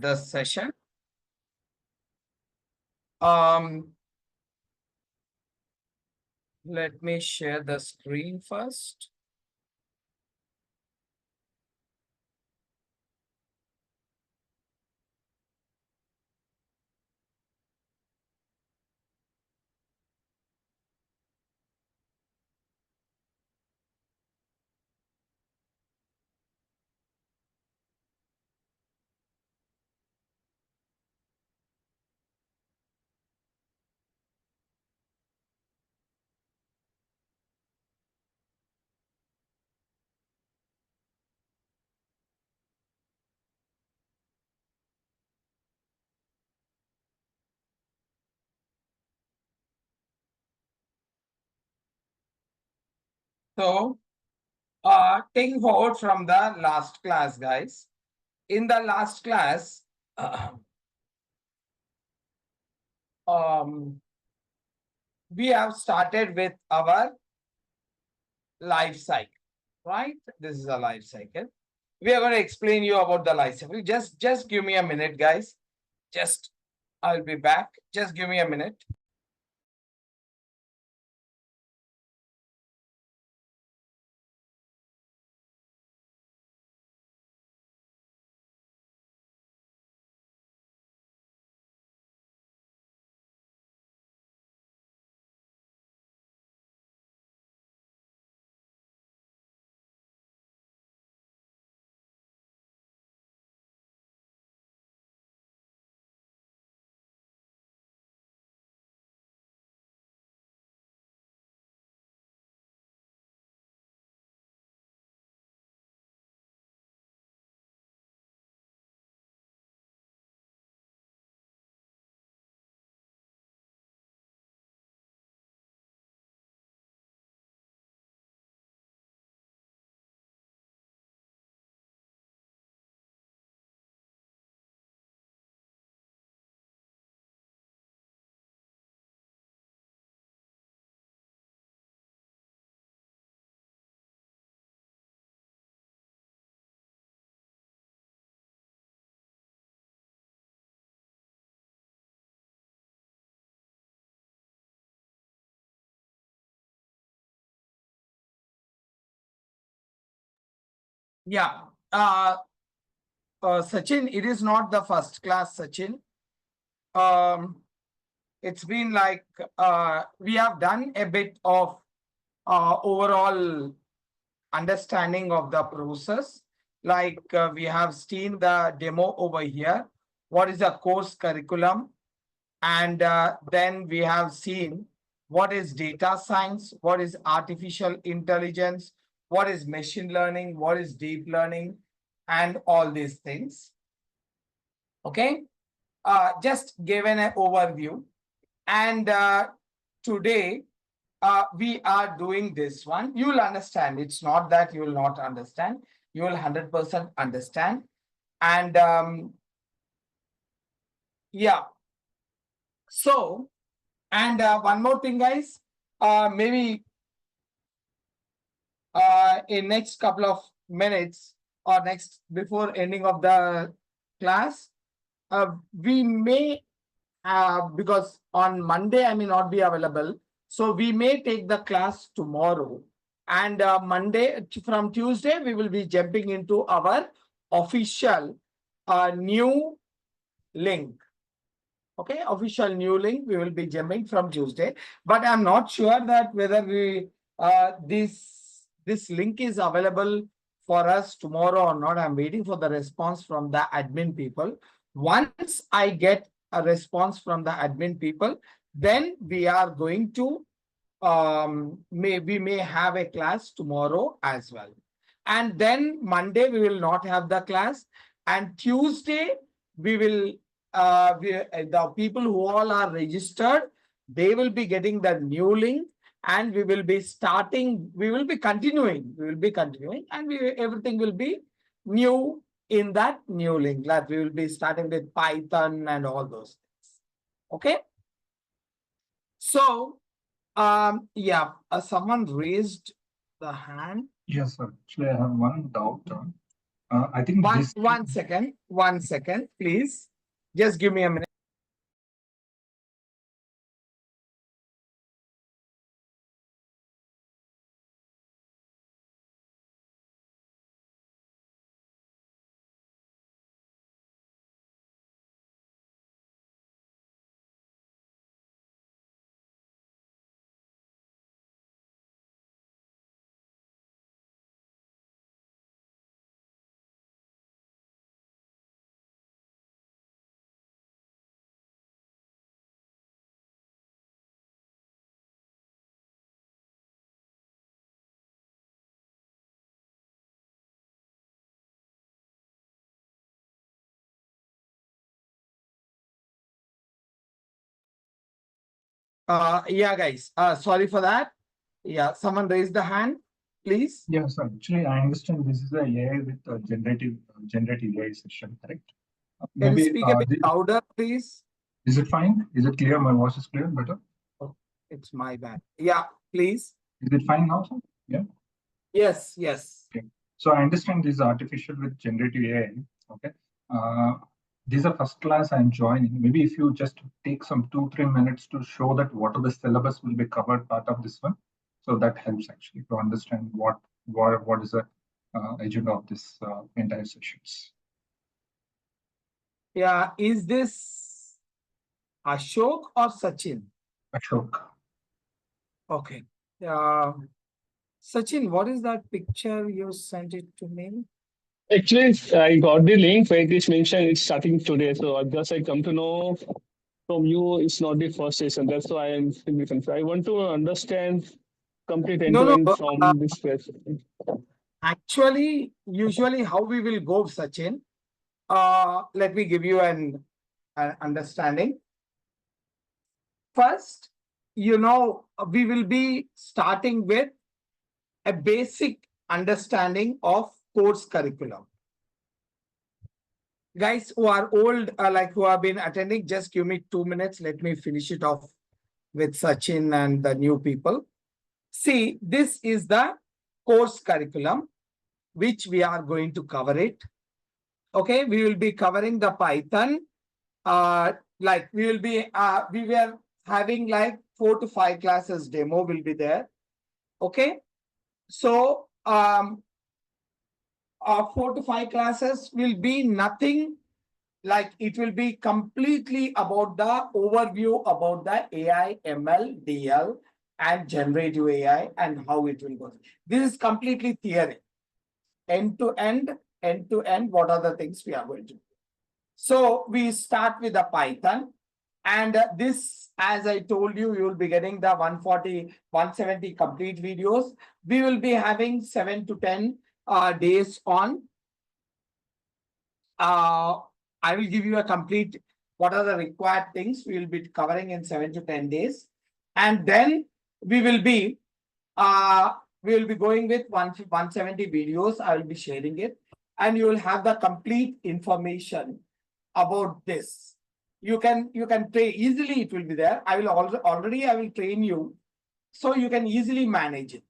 the session. Let me share the screen first. So, taking forward from the last class, guys. In the last class, we have started with our life cycle, right? This is a life cycle. We are going to explain you about the life cycle. Just give me a minute, guys. I'll be back. Just give me a minute. Yeah. Sachin, it is not the first class, Sachin. It's been like we have done a bit of overall understanding of the process. Like we have seen the demo over here. What is the course curriculum? And then we have seen what is data science, what is artificial intelligence, what is machine learning, what is deep learning, and all these things. Okay, just given an overview. And today we are doing this one. You will understand. It's not that you will not understand. You will 100% understand. And yeah. So, and one more thing, guys. Maybe in next couple of minutes or next before ending of the class, we may because on Monday I may not be available, so we may take the class tomorrow, and Monday from Tuesday we will be jumping into our official new link. Okay, official new link we will be jumping from Tuesday, but I'm not sure that whether we this link is available for us tomorrow or not. I'm waiting for the response from the admin people. Once I get a response from the admin people, then we are going to we may have a class tomorrow as well. And then Monday we will not have the class, and Tuesday we will the people who all are registered, they will be getting the new link, and we will be starting, we will be continuing, and everything will be new in that new link. That we will be starting with Python and all those things. Okay. So yeah, someone raised the hand. Yes, sir. Actually, I have one doubt. I think one second, please. Just give me a minute. Yeah, guys. Sorry for that. Yeah, someone raised the hand, please. Yes, actually, I understand this is a AI with a generative AI session, correct? Can you Maybe speak a bit louder, please? is it fine? Is it clear? My voice is clear, better? Oh, it's my bad. Yeah, please. Is it fine now, sir? Yeah. Yes, yes. Okay. So I understand this is artificial with generative AI. Okay. Uh, these are first class I'm joining. Maybe if you just take some 2-3 minutes to show that what are the syllabus will be covered part of this one. So that helps actually to understand what is the agenda of this entire sessions. Yeah, is this Ashok or Sachin? Ashok. Okay. Sachin, what is that picture you sent it to me? Actually, I got the link where it is mentioned it's starting today. So I come to know from you it's not the first session. That's why I'm in different. I want to understand complete end No, to no. end from this place. Actually, usually how we will go, Sachin. Let me give you an understanding. First, we will be starting with a basic understanding of course curriculum. Guys who are old, who have been attending, just give me 2 minutes. Let me finish it off with Sachin and the new people. See, this is the course curriculum, which we are going to cover it. Okay, we will be covering the Python. We were having like 4 to 5 classes demo will be there. Okay, so 4 to 5 classes will be nothing like it will be completely about the overview about the AI, ML, DL, and generative AI and how it will go. This is completely theory. End to end, what are the things we are going to do? So we start with the Python. And this, as I told you, you will be getting the 140, 170 complete videos. We will be having 7 to 10 days on. I will give you a complete, what are the required things we will be covering in 7 to 10 days. And then we will be going with 170 videos. I will be sharing it. And you will have the complete information about this. You can train easily, it will be there. I will already I will train you so you can easily manage it.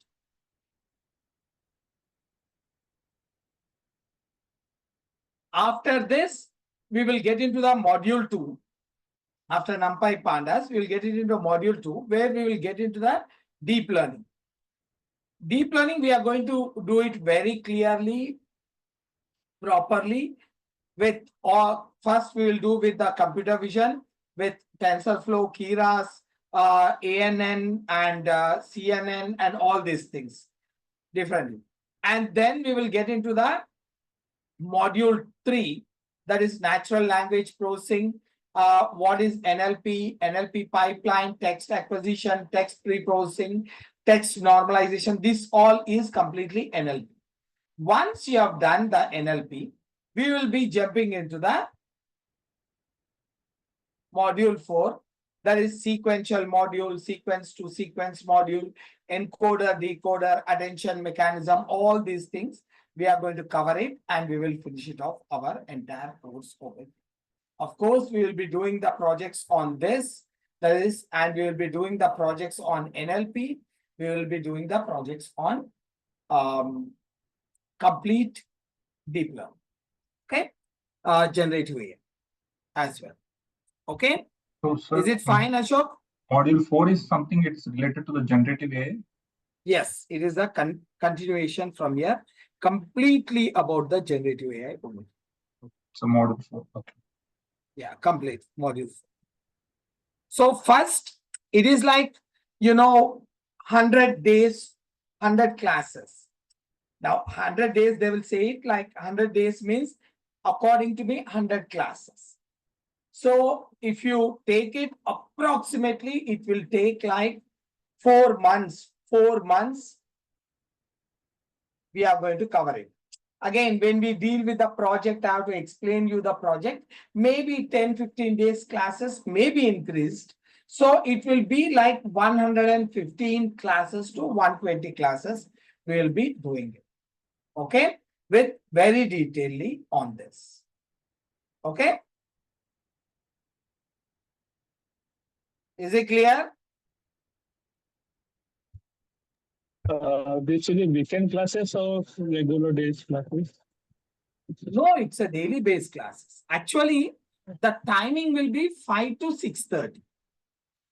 After this, we will get into the module 2. After NumPy Pandas, we will get into module 2, where we will get into the deep learning. Deep learning, we are going to do it very clearly, properly. With first, we will do with the computer vision, with TensorFlow, Keras, ANN, and CNN, and all these things differently. And then we will get into the module 3, that is natural language processing. What is NLP, NLP pipeline, text acquisition, text pre-processing, text normalization. This all is completely NLP. Once you have done the NLP, we will be jumping into the module 4, that is sequential module, sequence to sequence module, encoder, decoder, attention mechanism, all these things. We are going to cover it and we will finish it off our entire course over. Of course, we will be doing the projects on this, and we will be doing the projects on NLP. We will be doing the projects on complete deep learning. Okay, generative AI as well. Okay, So, sir, is it fine, Ashok? Module 4 is something it's related to the generative AI. Yes, it is a continuation from here, completely about the generative AI only. So module 4. Okay. Yeah, complete module 4. So first, it is like, 100 days, 100 classes. Now, 100 days, they will say it like 100 days means, according to me, 100 classes. So if you take it approximately, it will take like 4 months. 4 months, we are going to cover it. Again, when we deal with the project, I have to explain you the project. Maybe 10-15 days classes may be increased. So it will be like 115 classes to 120 classes we will be doing it. Okay, with very detailedly on this. Okay, is it clear? This will be weekend classes or regular days classes? No, it's a daily based classes. Actually, the timing will be 5 to 6:30.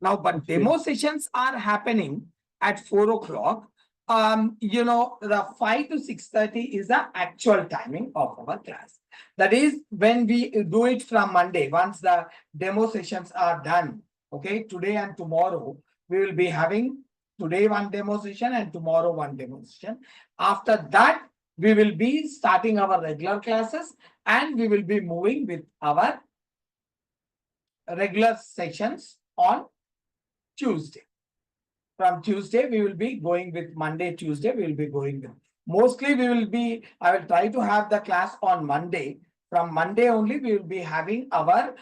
Now, but Okay. demo sessions are happening at 4 o'clock. The 5 to 6:30 is the actual timing of our class. That is when we do it from Monday. Once the demo sessions are done, okay, today and tomorrow, we will be having today one demo session and tomorrow one demo session. After that, we will be starting our regular classes and we will be moving with our regular sessions on Tuesday. From Tuesday, we will be going with Monday, Tuesday, we will be going with. Mostly I will try to have the class on Monday. From Monday only, we will be having our,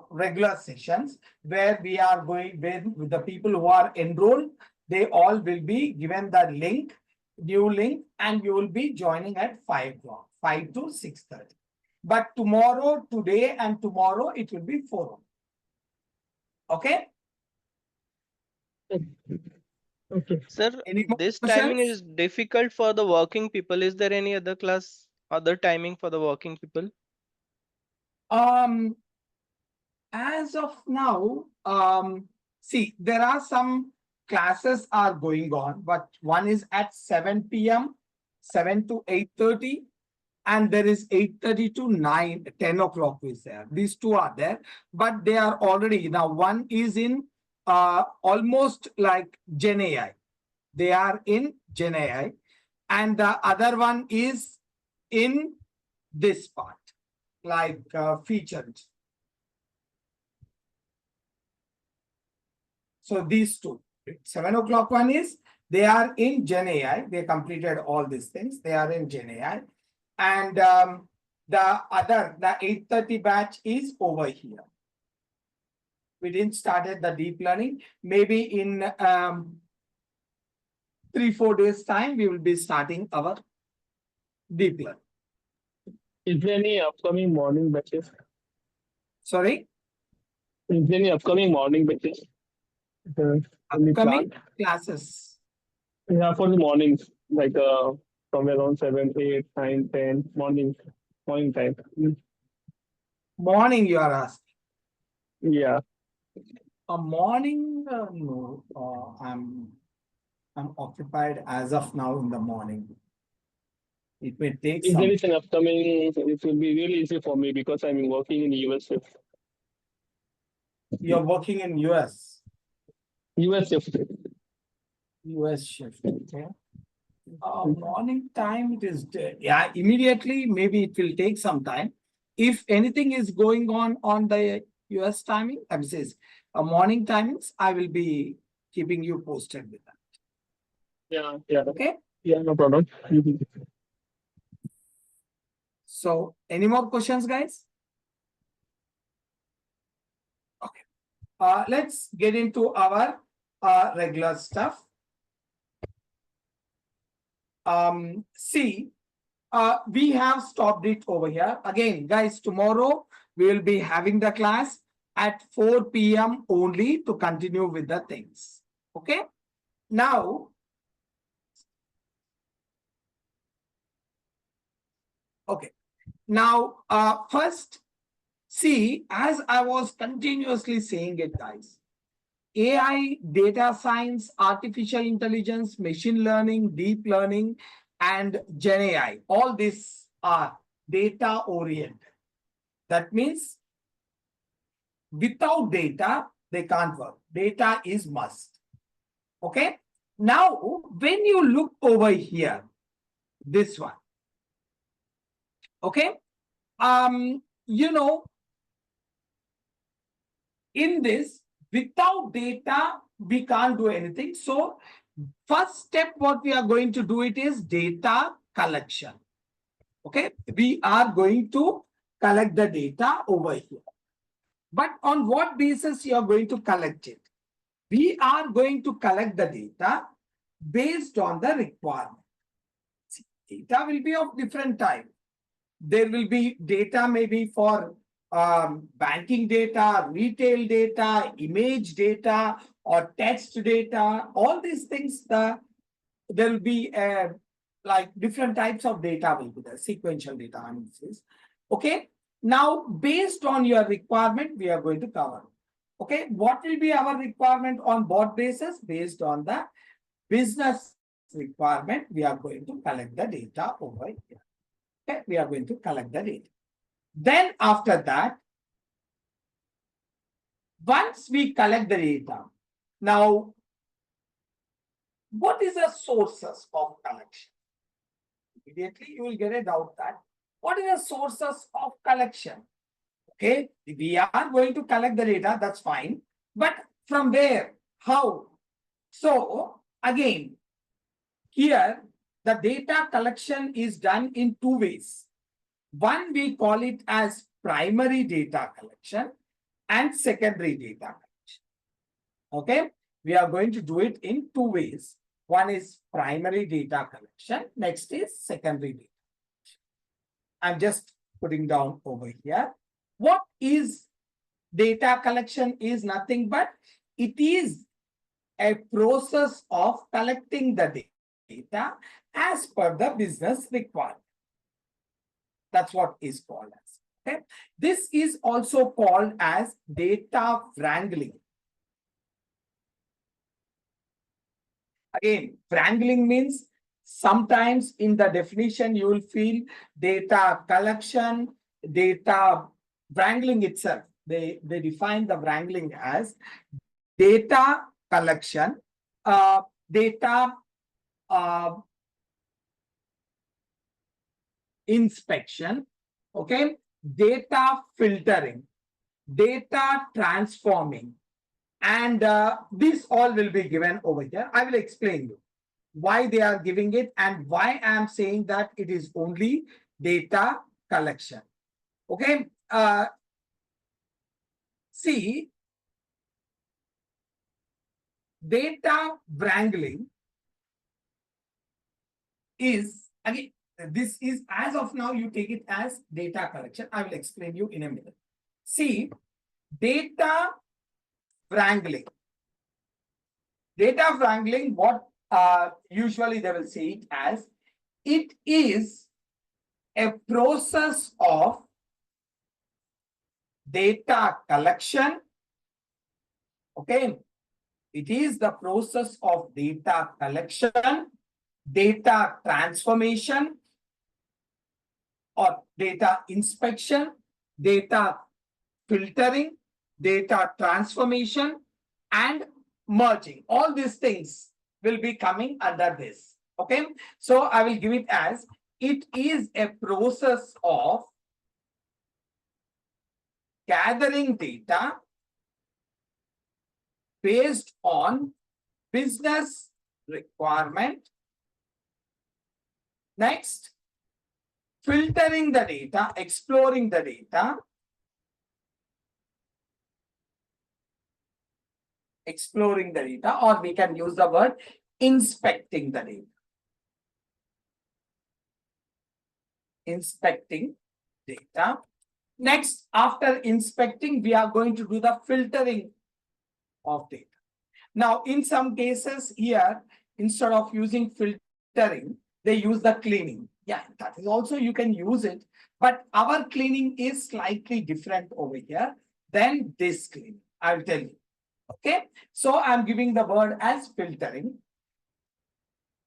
regular sessions where we are going with the people who are enrolled. They all will be given the link, new link, and you will be joining at 5 o'clock, 5 to 6:30. But tomorrow, today and tomorrow, it will be 4. Okay? Okay. Sir, Any more this timing questions? is difficult for the working people. Is there any other class, other timing for the working people? As of now, see, there are some classes are going on, but one is at 7 p.m., 7 to 8:30, and there is 8:30 to 10 o'clock is there. These two are there, but they are already, now one is in almost like Gen AI. They are in Gen AI, and the other one is in this part, like featured. So these two, 7 o'clock one is, they are in Gen AI. They completed all these things. They are in Gen AI. And the 8:30 batch is over here. We didn't started the deep learning. Maybe in 3-4 days time, we will be starting our deep learning. Is there any upcoming morning batches? Sorry? Is there any upcoming morning batches? Upcoming classes. Yeah, for the mornings, like somewhere around 7, 8, 9, 10 morning time. Morning, you are asking. Yeah. A morning, no. I'm occupied as of now in the morning. It may take If some. there is an upcoming, it will be really easy for me because I'm working in US shift. You're working in US. US shift. US shift. Okay. Morning time, it is, yeah, immediately, maybe it will take some time. If anything is going on the US timing, I mean, says morning timings, I will be keeping you posted with that. Yeah, yeah. Okay. Yeah, no problem. So, any more questions, guys? Okay. Let's get into our regular stuff. See, we have stopped it over here. Again, guys, tomorrow we will be having the class at 4 p.m. only to continue with the things. Okay. Now, Okay. Now, first, see, as I was continuously saying it, guys, AI, data science, artificial intelligence, machine learning, deep learning, and Gen AI, all these are data oriented. That means without data, they can't work. Data is must. Okay. Now, when you look over here, this one, okay, you know, in this, without data, we can't do anything. So, first step, what we are going to do it is data collection. Okay, we are going to collect the data over here. But on what basis you are going to collect it? We are going to collect the data based on the requirement. See, data will be of different type. There will be data maybe for banking data, retail data, image data, or text data. All these things, there will be like different types of data will be there, sequential data analysis. Okay. Now, based on your requirement, we are going to cover. Okay. What will be our requirement on what basis? Based on the business requirement, we are going to collect the data over here. Okay. We are going to collect the data. Then after that, once we collect the data, now, what is the sources of collection? Immediately you will get a doubt that what is the sources of collection? Okay, we are going to collect the data, that's fine. But from where? How? So again, here the data collection is done in two ways. One, we call it as primary data collection and secondary data collection. Okay, we are going to do it in two ways. One is primary data collection, next is secondary data. I'm just putting down over here. What is data collection? Is nothing but it is a process of collecting the data as per the business requirement. That's what is called as. Okay. This is also called as data wrangling. Again, wrangling means sometimes in the definition you will feel data collection, data wrangling itself. They define the wrangling as data collection, data inspection, okay, data filtering, data transforming, and this all will be given over here. I will explain you why they are giving it and why I am saying that it is only data collection. Okay. See, data wrangling is, again, this is as of now, you take it as data collection. I will explain you in a minute. See, data wrangling. Data wrangling, what usually they will say it as, it is a process of data collection. Okay. It is the process of data collection, data transformation, or data inspection, data filtering, data transformation, and merging. All these things will be coming under this. Okay. So I will give it as, it is a process of gathering data based on business requirement. Next, filtering the data, exploring the data, or we can use the word inspecting the data. Inspecting data. Next, after inspecting, we are going to do the filtering of data. Now, in some cases here, instead of using filtering, they use the cleaning. Yeah, that is also you can use it, but our cleaning is slightly different over here than this cleaning. I'll tell you. Okay, so I'm giving the word as filtering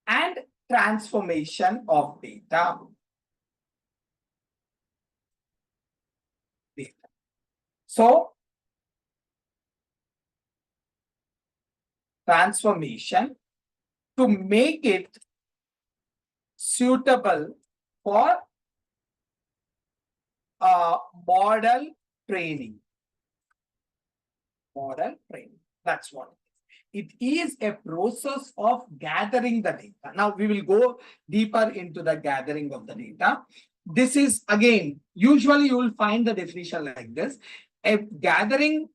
and transformation of data. So transformation to make it suitable for model training. Model training. That's what it is. A process of gathering the data. Now we will go deeper into the gathering of the data. This is again, usually you will find the definition like this: a gathering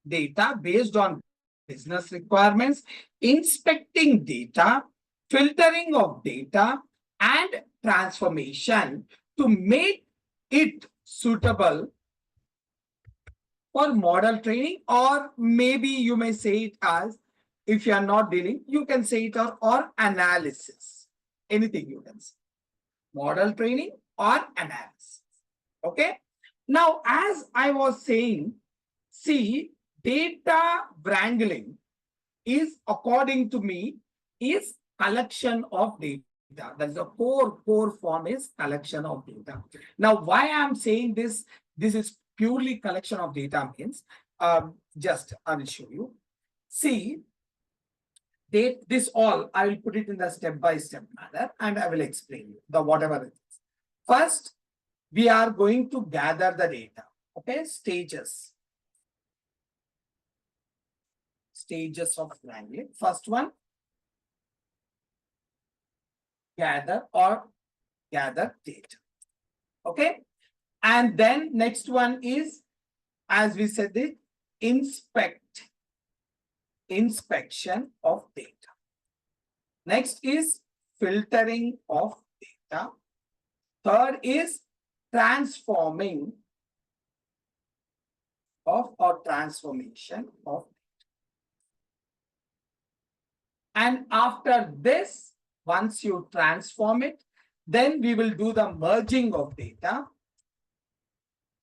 data based on business requirements, inspecting data, filtering of data, and transformation to make it suitable for model training, or maybe you may say it as, if you are not dealing, you can say it or analysis. Anything you can say. Model training or analysis. Okay. Now, as I was saying, see, data wrangling is, according to me, is collection of data. That is the core form is collection of data. Now, why I'm saying this? This is purely collection of data means, just I will show you. See, this all I will put it in the step-by-step manner, and I will explain you the whatever it is. First, we are going to gather the data. Okay, stages of wrangling. First one, gather data. Okay, and then next one is, as we said, the inspection of data. Next is filtering of data. Third is transforming of or transformation of data. And after this, once you transform it, then we will do the merging of data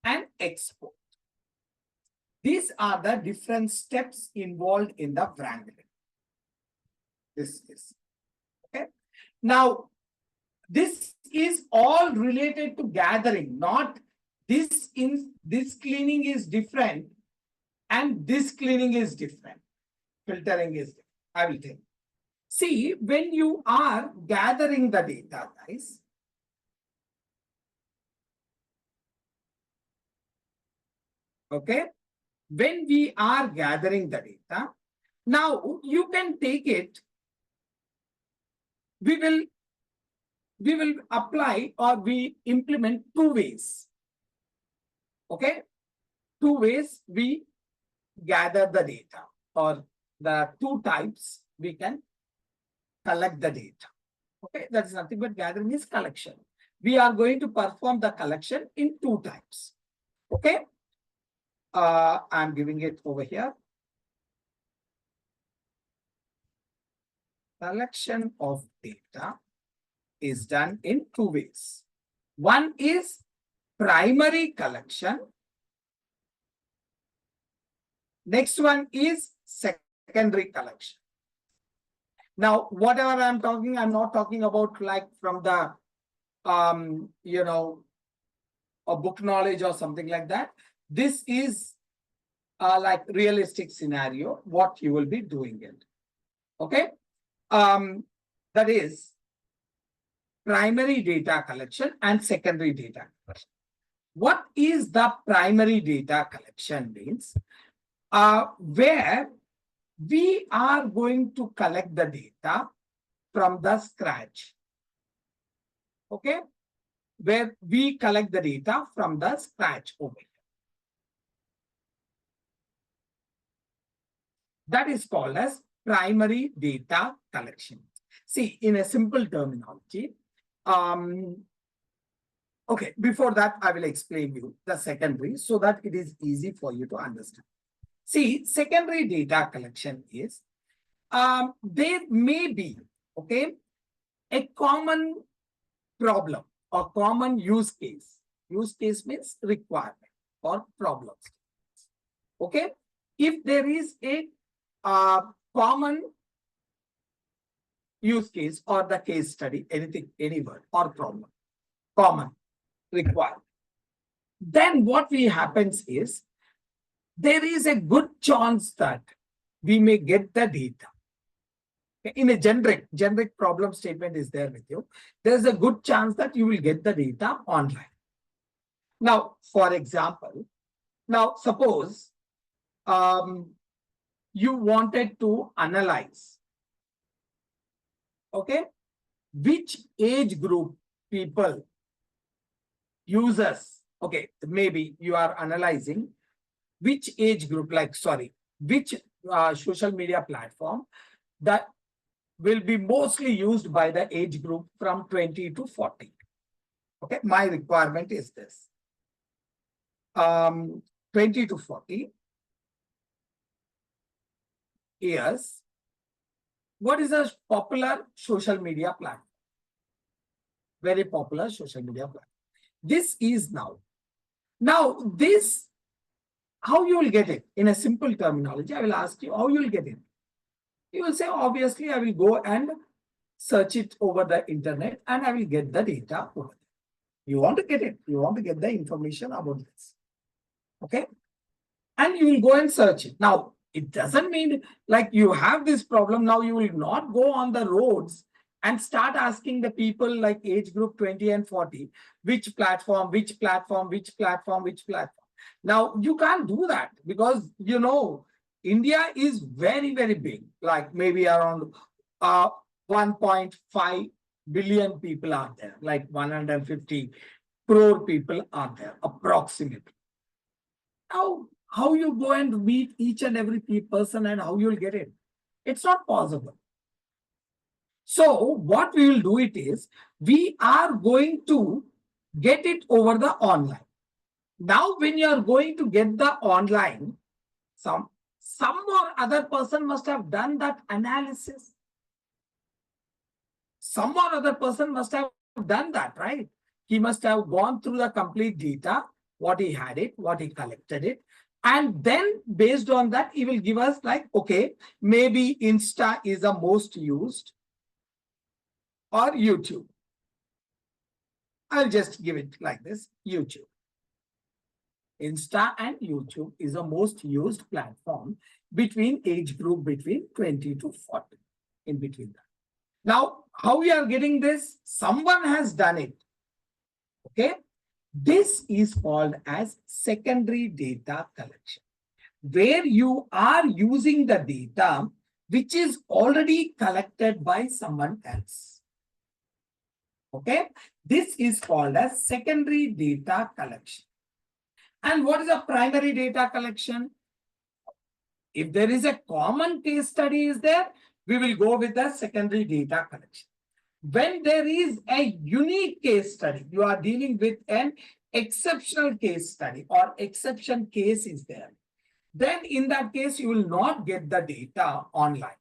and export. These are the different steps involved in the wrangling. This is okay. Now, this is all related to gathering, not this. This cleaning is different, and this cleaning is different. Filtering is different. I will tell you. See, when you are gathering the data, guys, okay, when we are gathering the data, now you can take it, we will apply or we implement two ways. Okay, two ways we gather the data, or the two types we can collect the data. Okay, that's nothing but gathering is collection. We are going to perform the collection in two types. Okay, I'm giving it over here. Collection of data is done in two ways. One is primary collection. Next one is secondary collection. Now, whatever I'm talking, I'm not talking about like from the, a book knowledge or something like that. This is like realistic scenario, what you will be doing it. Okay. That is primary data collection and secondary data collection. What is the primary data collection means? Where we are going to collect the data from the scratch. Okay, where we collect the data from the scratch over here. That is called as primary data collection. See, in a simple terminology, okay, before that, I will explain you the secondary so that it is easy for you to understand. See, secondary data collection is, there may be, okay, a common problem or common use case. Use case means requirement or problems. Okay. If there is a common use case or the case study, anything, any word or problem, common requirement, then what happens is there is a good chance that we may get the data. In a generic problem statement is there with you. There's a good chance that you will get the data online. Now, for example, now suppose you wanted to analyze, okay, which age group people, users, okay, maybe you are analyzing which age group, which social media platform that will be mostly used by the age group from 20 to 40. Okay, my requirement is this. 20 to 40 years. What is a popular social media platform? Very popular social media platform. This is now. Now, this, how you will get it? In a simple terminology, I will ask you how you will get it. You will say, obviously, I will go and search it over the internet and I will get the data over there. You want to get it. You want to get the information about this. Okay. And you will go and search it. Now, it doesn't mean like you have this problem. Now you will not go on the roads and start asking the people like age group 20 and 40, which platform, which platform, which platform, which platform. Now, you can't do that because, you know, India is very, very big, like maybe around 1.5 billion people are there, like 150 crore people are there, approximately. Now, how you go and meet each and every person and how you'll get it? It's not possible. So what we will do it is, we are going to get it over the online. Now, when you are going to get the online, some or other person must have done that analysis. Some or other person must have done that, right? He must have gone through the complete data, what he had it, what he collected it. And then based on that, he will give us like, okay, maybe Insta is the most used or YouTube. I'll just give it like this, YouTube. Insta and YouTube is the most used platform between age group between 20 to 40, in between that. Now, how we are getting this? Someone has done it. Okay. This is called as secondary data collection, where you are using the data which is already collected by someone else. Okay. This is called as secondary data collection. And what is a primary data collection? If there is a common case study is there, we will go with the secondary data collection. When there is a unique case study, you are dealing with an exceptional case study or exception case is there, then in that case, you will not get the data online.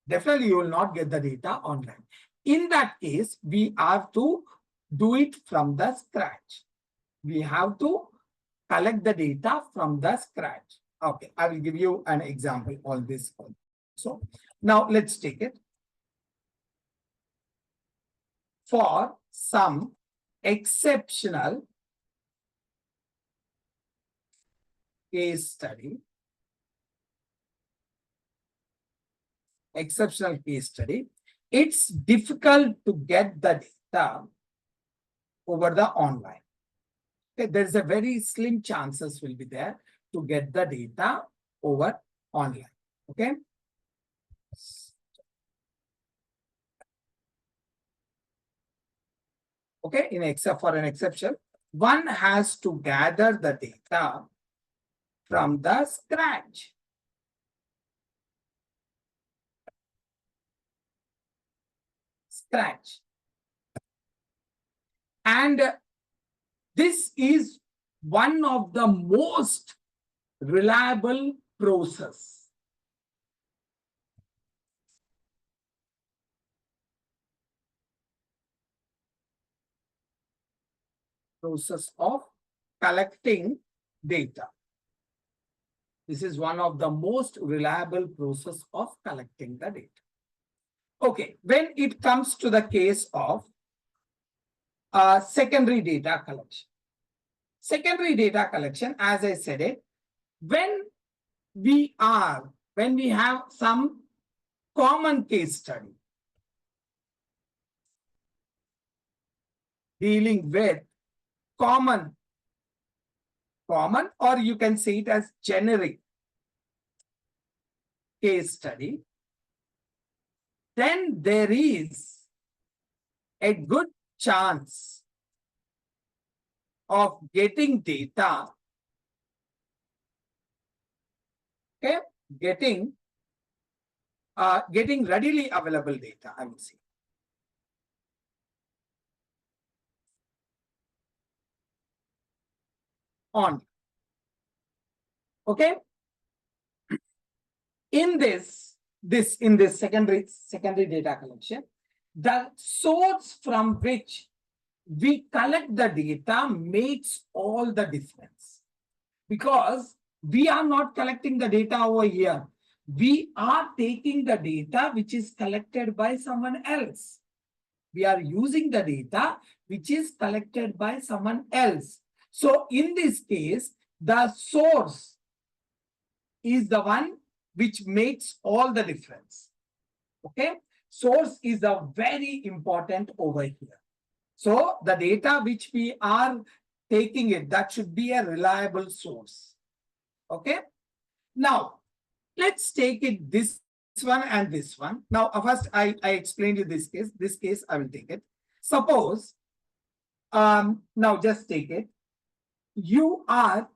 Definitely, you will not get the data online. In that case, we have to do it from the scratch. We have to collect the data from the scratch. Okay, I will give you an example on this one. So now let's take it. For some exceptional case study, it's difficult to get the data over the online. Okay, there's a very slim chances will be there to get the data over online. Okay. Okay, except for an exception, one has to gather the data from the scratch. And this is one of the most reliable process. process of collecting data. This is one of the most reliable process of collecting the data. Okay, when it comes to the case of secondary data collection. Secondary data collection, as I said it, when we have some common case study dealing with common, or you can say it as generic case study, then there is a good chance of getting data, okay, getting readily available data, I would say. On. Okay. In this secondary data collection, the source from which we collect the data makes all the difference, because we are not collecting the data over here. We are taking the data which is collected by someone else. We are using the data which is collected by someone else. So in this case, the source is the one which makes all the difference. Okay, source is a very important over here. So the data which we are taking it, that should be a reliable source. Okay, now let's take it this one and this one. Now first I explained you this case. This case I will take it. Suppose now just take it. You are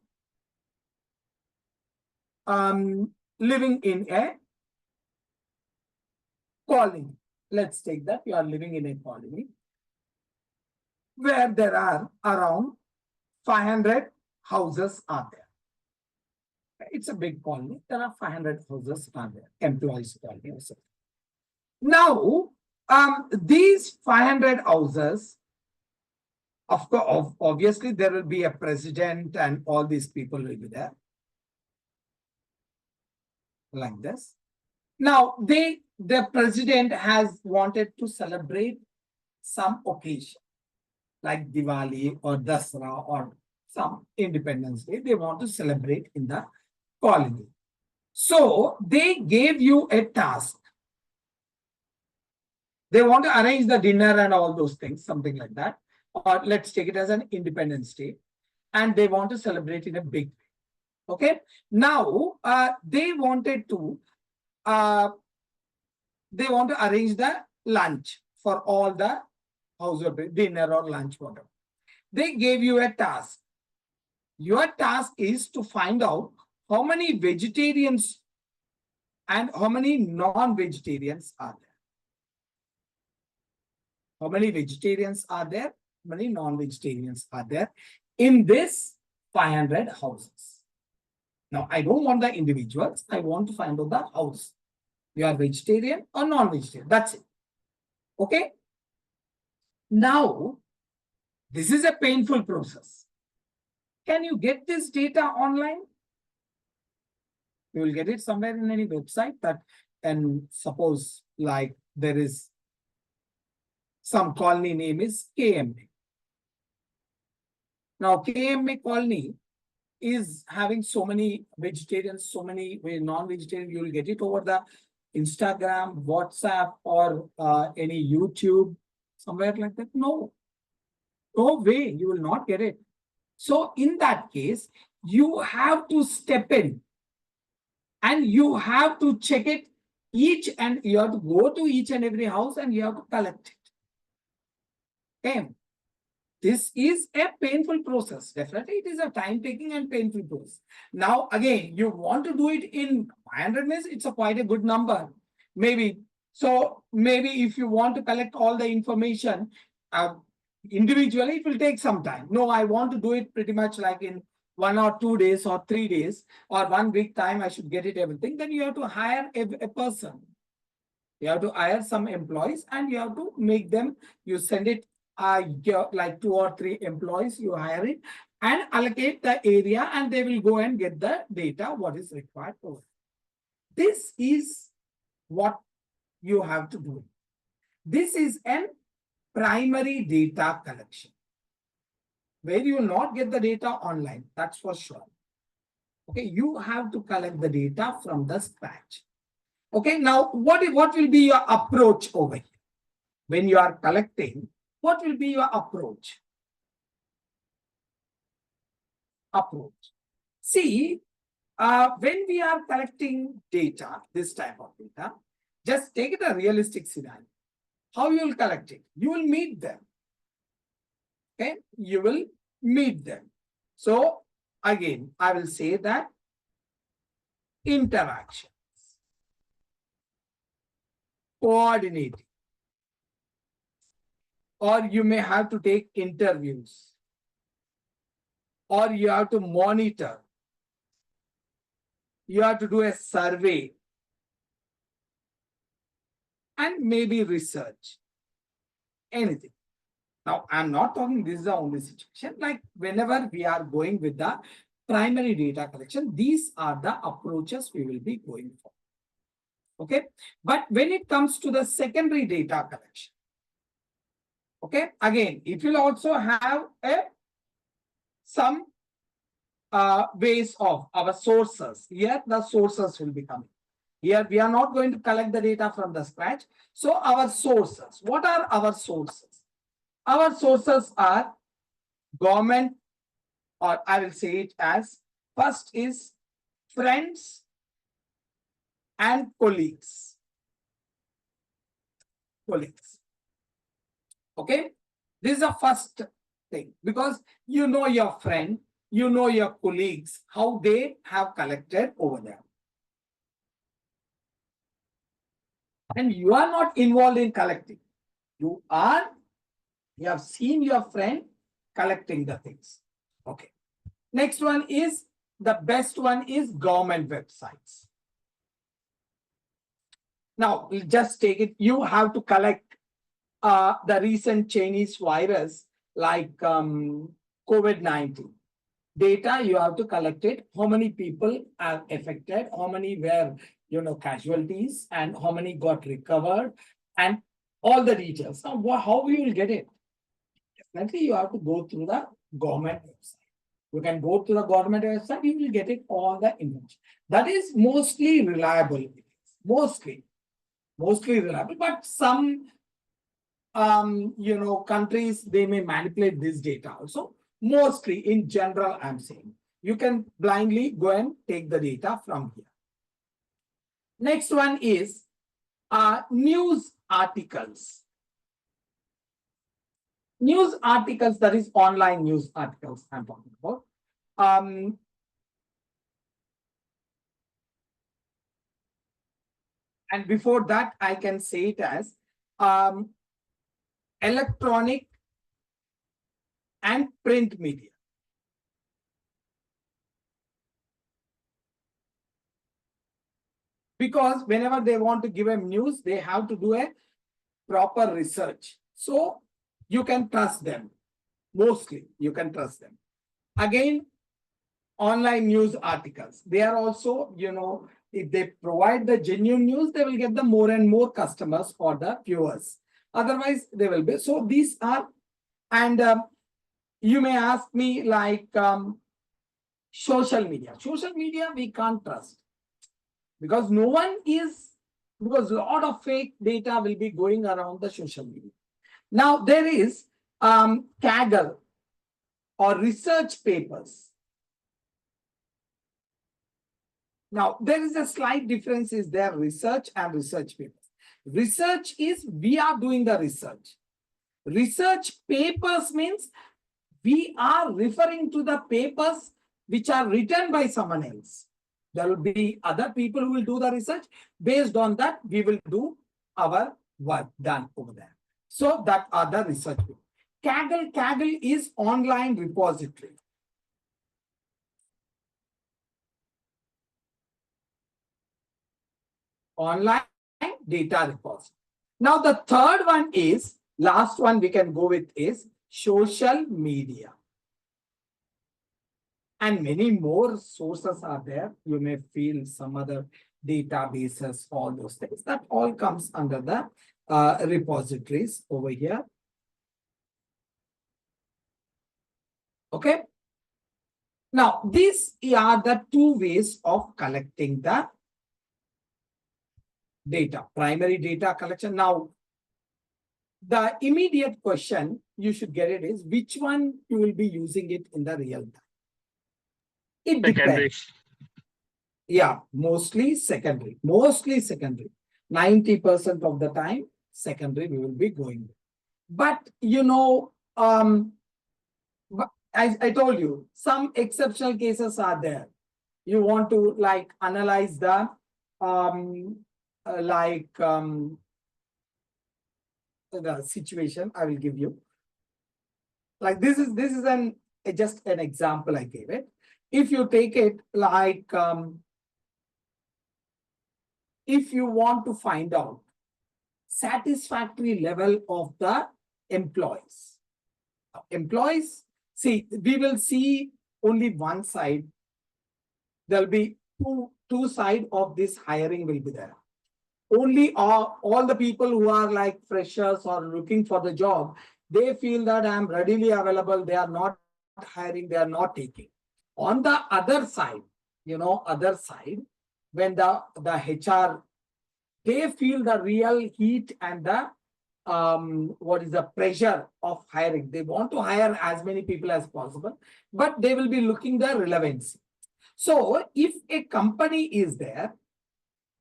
living in a colony. Let's take that you are living in a colony where there are around 500 houses are there. It's a big colony. There are 500 houses are there, employees colony or something. Now, these 500 houses, of course, obviously there will be a president and all these people will be there. Like this. Now, the president has wanted to celebrate some occasion like Diwali or Dasra or some Independence Day. They want to celebrate in the colony. So they gave you a task. They want to arrange the dinner and all those things, something like that. Or let's take it as an Independence Day. And they want to celebrate in a big way. Okay. Now, they want to arrange the lunch for all the household, dinner or lunch, whatever. They gave you a task. Your task is to find out how many vegetarians and how many non-vegetarians are there. How many vegetarians are there? How many non-vegetarians are there in this 500 houses? Now, I don't want the individuals. I want to find out the house. You are vegetarian or non-vegetarian. That's it. Okay. Now, this is a painful process. Can you get this data online? You will get it somewhere in any website that, and suppose like there is some colony name is KMA. Now, KMA colony is having so many vegetarians, so many non-vegetarian. You will get it over the Instagram, WhatsApp, or any YouTube, somewhere like that. No way, you will not get it. So in that case, you have to step in and you have to check it you have to go to each and every house and you have to collect it. Okay. This is a painful process. Definitely, it is a time-taking and painful process. Now, again, you want to do it in 500 minutes, it's quite a good number. Maybe. So, maybe if you want to collect all the information individually, it will take some time. No, I want to do it pretty much like in 1 or 2 days or 3 days or 1 week time, I should get it everything. Then you have to hire a person. You have to hire some employees and you have to make them, you send it like 2 or 3 employees, you hire it and allocate the area, and they will go and get the data what is required for. This is what you have to do. This is an primary data collection, where you will not get the data online, that's for sure. Okay, you have to collect the data from the scratch. Okay, now what will be your approach over here? When you are collecting, what will be your approach? See, when we are collecting data, this type of data, just take it a realistic scenario. How you will collect it? You will meet them. Okay, you will meet them. So again, I will say that interactions, coordinating, or you may have to take interviews, or you have to monitor, you have to do a survey, and maybe research, anything. Now, I'm not talking this is the only situation. Like whenever we are going with the primary data collection, these are the approaches we will be going for. Okay, but when it comes to the secondary data collection, okay, again, it will also have some ways of our sources. Here, the sources will be coming. Here, we are not going to collect the data from the scratch. So, our sources. What are our sources? Our sources are government, or I will say it as first is friends and colleagues. Okay, this is the first thing, because you know your friend, you know your colleagues, how they have collected over there. And you are not involved in collecting. You have seen your friend collecting the things. Okay. Next one is, the best one is government websites. Now, we'll just take it. You have to collect the recent Chinese virus like COVID-19. Data, you have to collect it. How many people are affected, how many were casualties, and how many got recovered, and all the details. Now, how you will get it? Definitely, you have to go through the government website. You can go to the government website, you will get it all the information. That is mostly reliable. Mostly reliable, but some countries, they may manipulate this data also. Mostly, in general, I'm saying you can blindly go and take the data from here. Next one is news articles. News articles, that is online news articles I'm talking about. And before that, I can say it as electronic and print media. Because whenever they want to give a news, they have to do a proper research. So you can trust them. Mostly, you can trust them. Again, online news articles. They are also, if they provide the genuine news, they will get the more and more customers or the viewers. Otherwise, they will be. So these are, and you may ask me like social media. Social media, we can't trust. Because no one is, because a lot of fake data will be going around the social media. Now, there is Kaggle or research papers. Now, there is a slight difference is there, research and research papers. Research is, we are doing the research. Research papers means we are referring to the papers which are written by someone else. There will be other people who will do the research. Based on that, we will do our work done over there. So that are the research papers. Kaggle is online repository. Online data repository. Now the third one is Last one we can go with is social media. And many more sources are there. You may feel some other databases, all those things. That all comes under the repositories over here. Okay. Now, these are the two ways of collecting the data, primary data collection. Now, the immediate question you should get it is, which one you will be using it in the real time? It depends. Yeah, mostly secondary. 90% of the time, secondary we will be going with. But you know, I told you, some exceptional cases are there. You want to like analyze the the situation I will give you. Like this is just an example I gave it. If you take it like if you want to find out satisfactory level of the employees. Employees, see, we will see only one side. There'll be two sides of this hiring will be there. Only all the people who are like freshers or looking for the job, they feel that I'm readily available. They are not hiring, they are not taking. On the other side, you know, when the HR, they feel the real heat and the what is the pressure of hiring. They want to hire as many people as possible, but they will be looking the relevancy. So if a company is there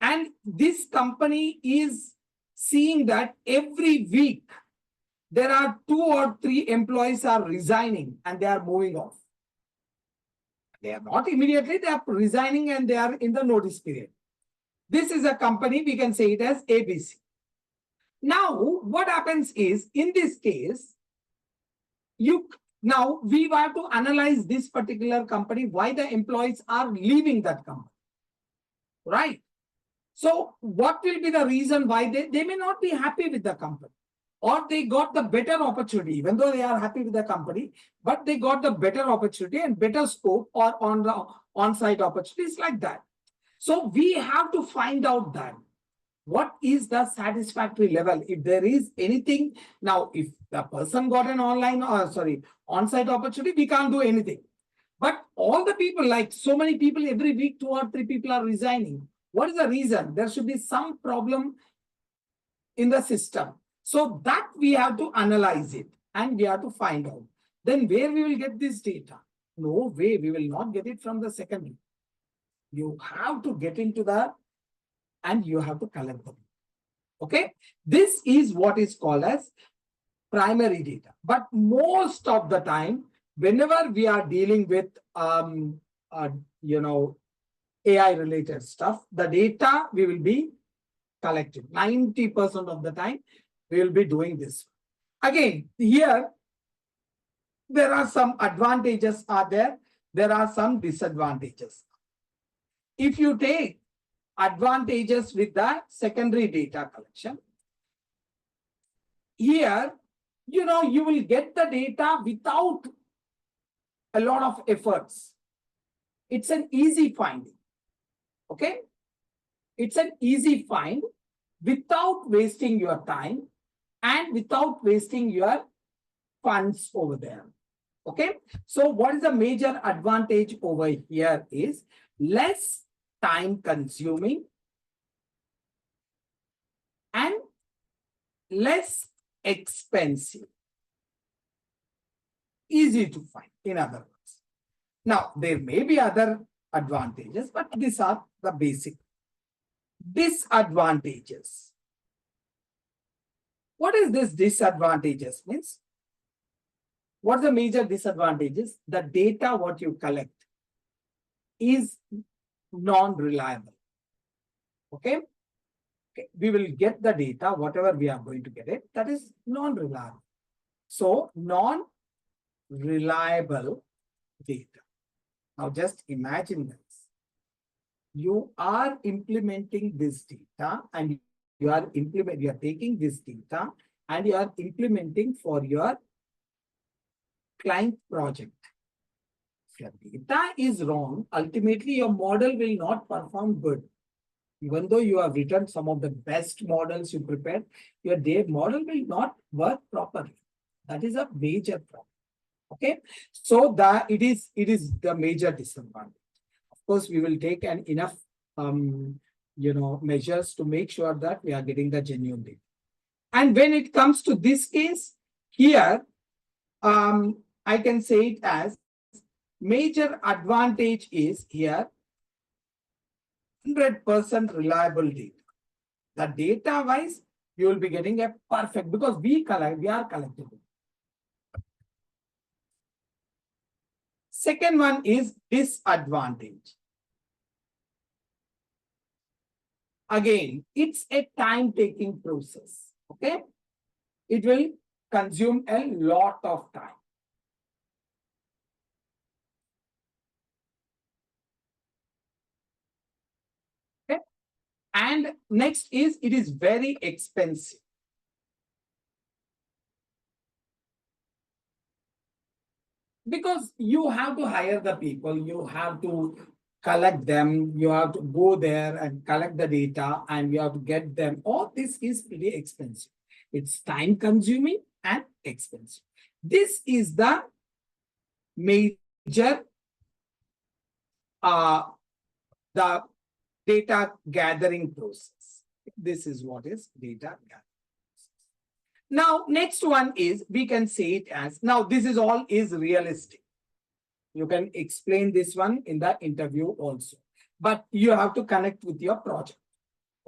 and this company is seeing that every week there are 2 or 3 employees are resigning and they are moving off. They are not immediately, they are resigning and they are in the notice period. This is a company, we can say it as ABC. Now, what happens is, in this case, now we have to analyze this particular company, why the employees are leaving that company, right? So what will be the reason why they may not be happy with the company, or they got the better opportunity, even though they are happy with the company, but they got the better opportunity and better scope or on-site opportunities like that. So we have to find out that what is the satisfactory level. If there is anything, now if the person got an on-site opportunity, we can't do anything. But all the people, like so many people, every week 2 or 3 people are resigning. What is the reason? There should be some problem in the system. So that we have to analyze it and we have to find out. Then where we will get this data? No way, we will not get it from the secondary. You have to get into the, and you have to collect them. Okay, this is what is called as primary data. But most of the time, whenever we are dealing with you know, AI related stuff, the data we will be collecting. 90% of the time we will be doing this. Again, here there are some advantages are there. There are some disadvantages. If you take advantages with the secondary data collection, here, you know, you will get the data without a lot of efforts. It's an easy finding. Okay, it's an easy find without wasting your time and without wasting your funds over there. Okay, so what is the major advantage over here is less time consuming and less expensive. Easy to find, in other words. Now, there may be other advantages, but these are the basic disadvantages. What is this disadvantages means? What are the major disadvantages? The data what you collect is non-reliable. Okay? Okay, we will get the data, whatever we are going to get it, that is non-reliable. So, non-reliable data. Now, just imagine this. You are implementing this data and you are taking this data and you are implementing for your client project. If your data is wrong, ultimately your model will not perform good. Even though you have written some of the best models you prepared, your model will not work properly. That is a major problem. Okay, so it is the major disadvantage. Of course, we will take an enough measures to make sure that we are getting the genuine data. And when it comes to this case here, I can say it as major advantage is here 100% reliable data. The data wise, you will be getting a perfect, because we are collecting. Second one is disadvantage. Again, it's a time-taking process. Okay, it will consume a lot of time. Okay, and next is it is very expensive. Because you have to hire the people, you have to collect them, you have to go there and collect the data, and you have to get them. All this is pretty expensive. It's time consuming and expensive. This is the major the data gathering process. This is what is data gathering. Now, next one is, we can say it as, now this is all is realistic. You can explain this one in the interview also, but you have to connect with your project.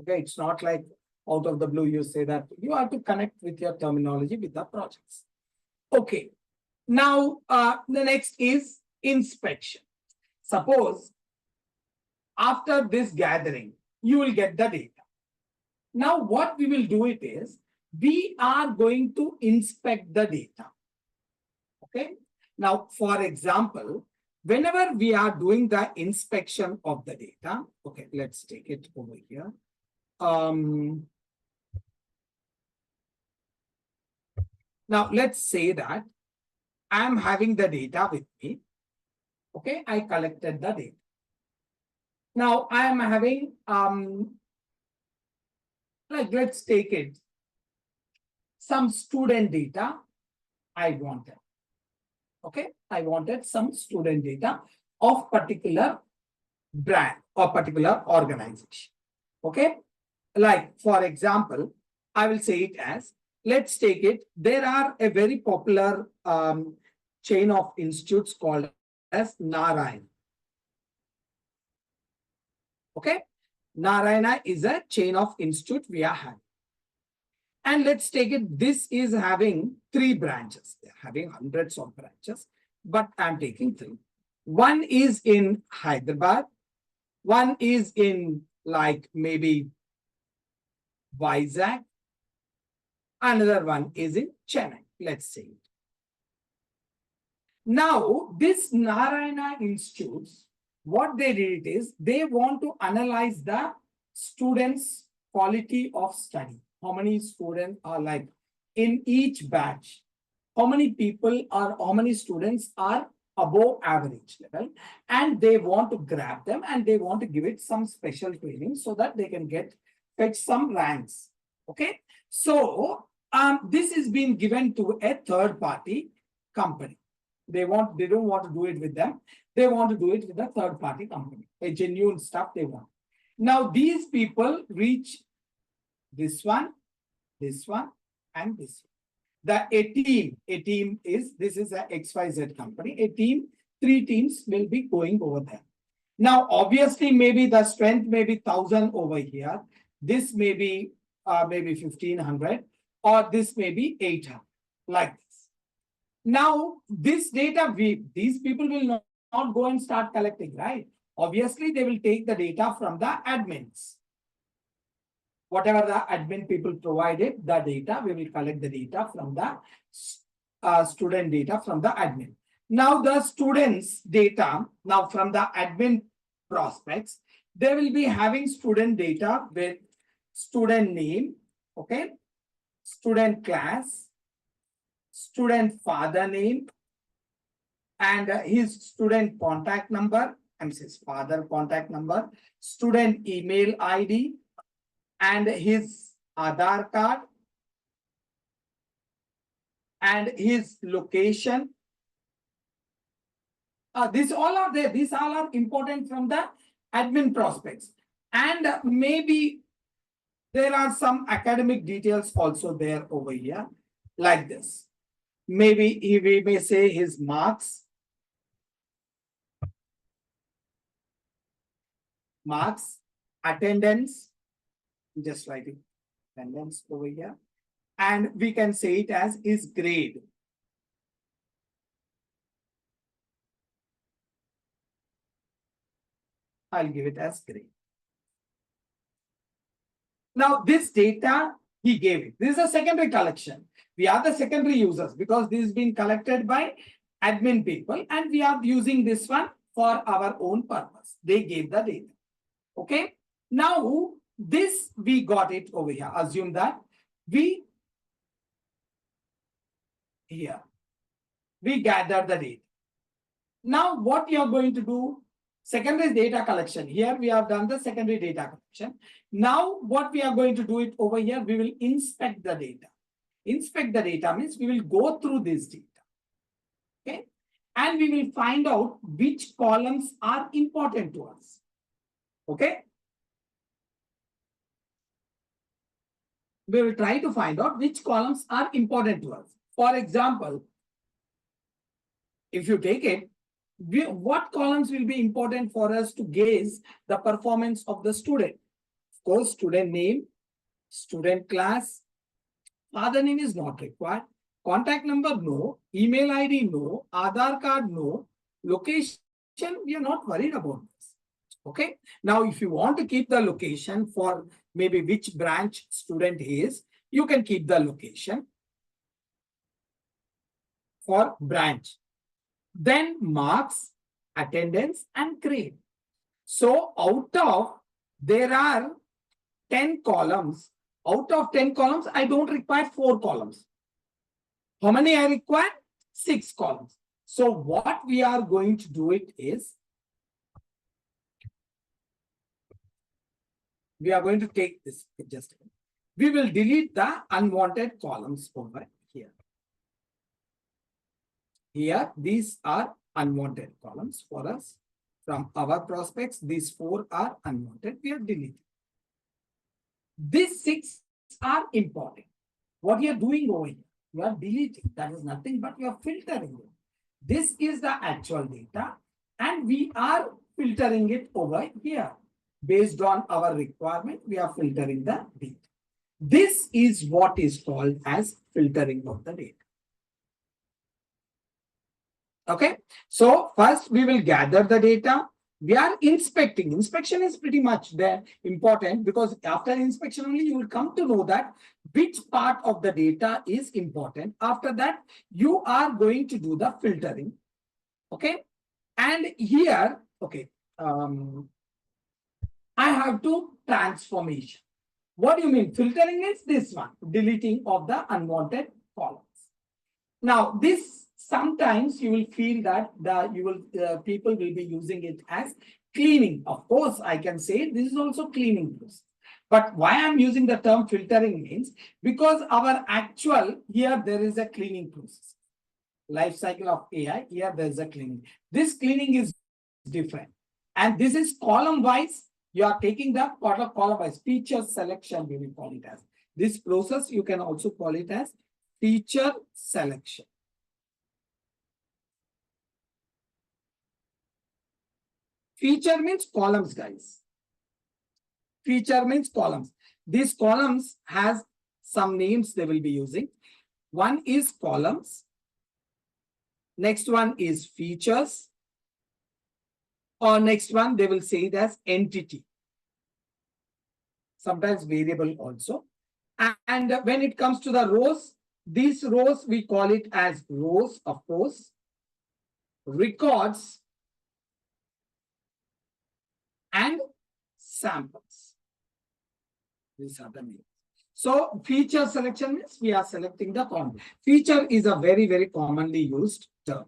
Okay, it's not like out of the blue you say that. You have to connect with your terminology with the projects. Okay, now the next is inspection. Suppose after this gathering, you will get the data. Now what we will do it is, we are going to inspect the data. Okay. Now, for example, whenever we are doing the inspection of the data, okay, let's take it over here. Now, let's say that I am having the data with me. Okay, I collected the data. Now, I am having, let's take it, some student data I wanted. Okay, I wanted some student data of particular brand or particular organization. Okay, like for example, I will say it as, let's take it, there are a very popular chain of institutes called as Narayana. Okay, Narayana is a chain of institute we are having. And let's take it, this is having 3 branches. They're having hundreds of branches, but I'm taking 3. One is in Hyderabad, one is in like maybe Vizag, another one is in Chennai, let's say. Now, this Narayana Institutes, what they did is, they want to analyze the students' quality of study. How many students are like in each batch? How many people are, how many students are above average level? And they want to grab them and they want to give it some special training so that they can fetch some ranks. Okay. So this is being given to a third party company. They don't want to do it with them. They want to do it with a third party company, a genuine stuff they want. Now these people reach this one, and this one. A team is, this is a XYZ company. A team, 3 teams will be going over there. Now, obviously, maybe the strength may be 1,000 over here. This may be maybe 1,500, or this may be 800, like this. Now, this data, these people will not go and start collecting, right? Obviously, they will take the data from the admins. Whatever the admin people provided, the data, we will collect the data from the student data from the admin. Now the students data, now from the admin prospects, they will be having student data with student name, okay, student class, student father name, and his student contact number, and his father contact number, student email ID, and his Aadhaar card, and his location. These all are there. These all are important from the admin prospects. And maybe there are some academic details also there over here, like this. Maybe we may say his marks, attendance, just writing attendance over here. And we can say it as his grade. I'll give it as grade. Now, this data he gave it. This is a secondary collection. We are the secondary users because this has been collected by admin people and we are using this one for our own purpose. They gave the data. Okay. Now, this we got it over here. Assume that we gather the data. Now, what you are going to do? Secondary data collection. Here we have done the secondary data collection. Now, what we are going to do it over here, we will inspect the data. Inspect the data means we will go through this data. Okay. And we will find out which columns are important to us. Okay. We will try to find out which columns are important to us. For example, if you take it, what columns will be important for us to gauge the performance of the student? Of course, student name, student class, father name is not required, contact number, no, email ID, no, Aadhaar card, no, location, we are not worried about this. Okay. Now, if you want to keep the location for maybe which branch student is, you can keep the location for branch. Then marks, attendance, and grade. So out of, there are 10 columns. Out of 10 columns, I don't require 4 columns. How many I require? 6 columns. So what we are going to do it is, we are going to take this, just we will delete the unwanted columns over here. Here, these are unwanted columns for us. From our prospects, these 4 are unwanted. We are deleting. These 6 are important. What you are doing over here, you are deleting. That is nothing but you are filtering it. This is the actual data, and we are filtering it over here. Based on our requirement, we are filtering the data. This is what is called as filtering of the data. Okay, so first we will gather the data. We are inspecting. Inspection is pretty much there important because after inspection only you will come to know that which part of the data is important. After that, you are going to do the filtering. Okay, and here, okay, I have to transformation. What do you mean? Filtering is this one, deleting of the unwanted columns. Now, this sometimes you will feel that people will be using it as cleaning. Of course, I can say this is also cleaning process. But why I'm using the term filtering means because our actual here there is a cleaning process. Life cycle of AI, here there is a cleaning. This cleaning is different. And this is column wise. You are taking the column wise feature selection, we will call it as. This process you can also call it as feature selection. Feature means columns, guys. Feature means columns. These columns has some names they will be using. One is columns. Next one is features. Or next one, they will say it as entity. Sometimes variable also. And when it comes to the rows, these rows, we call it as rows, of course. Records and samples. These are the names. So feature selection means we are selecting the component. Feature is a very, very commonly used term.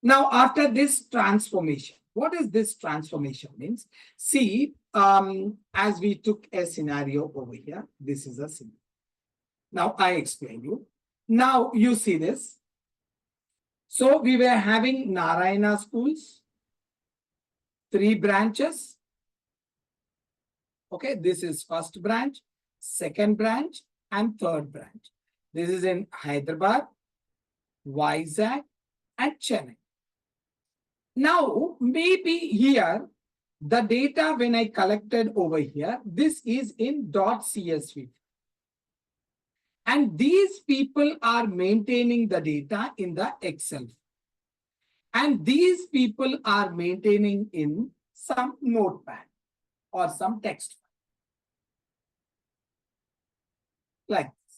Now, after this transformation, what is this transformation means? See, as we took a scenario over here, this is a scenario. Now, I explain you. Now, you see this. So, we were having Narayana schools, 3 branches. Okay, this is first branch, second branch, and third branch. This is in Hyderabad, Vizag, and Chennai. Now, maybe here, the data when I collected over here, this is in .csv. And these people are maintaining the data in the Excel. And these people are maintaining in some notepad or some text like this.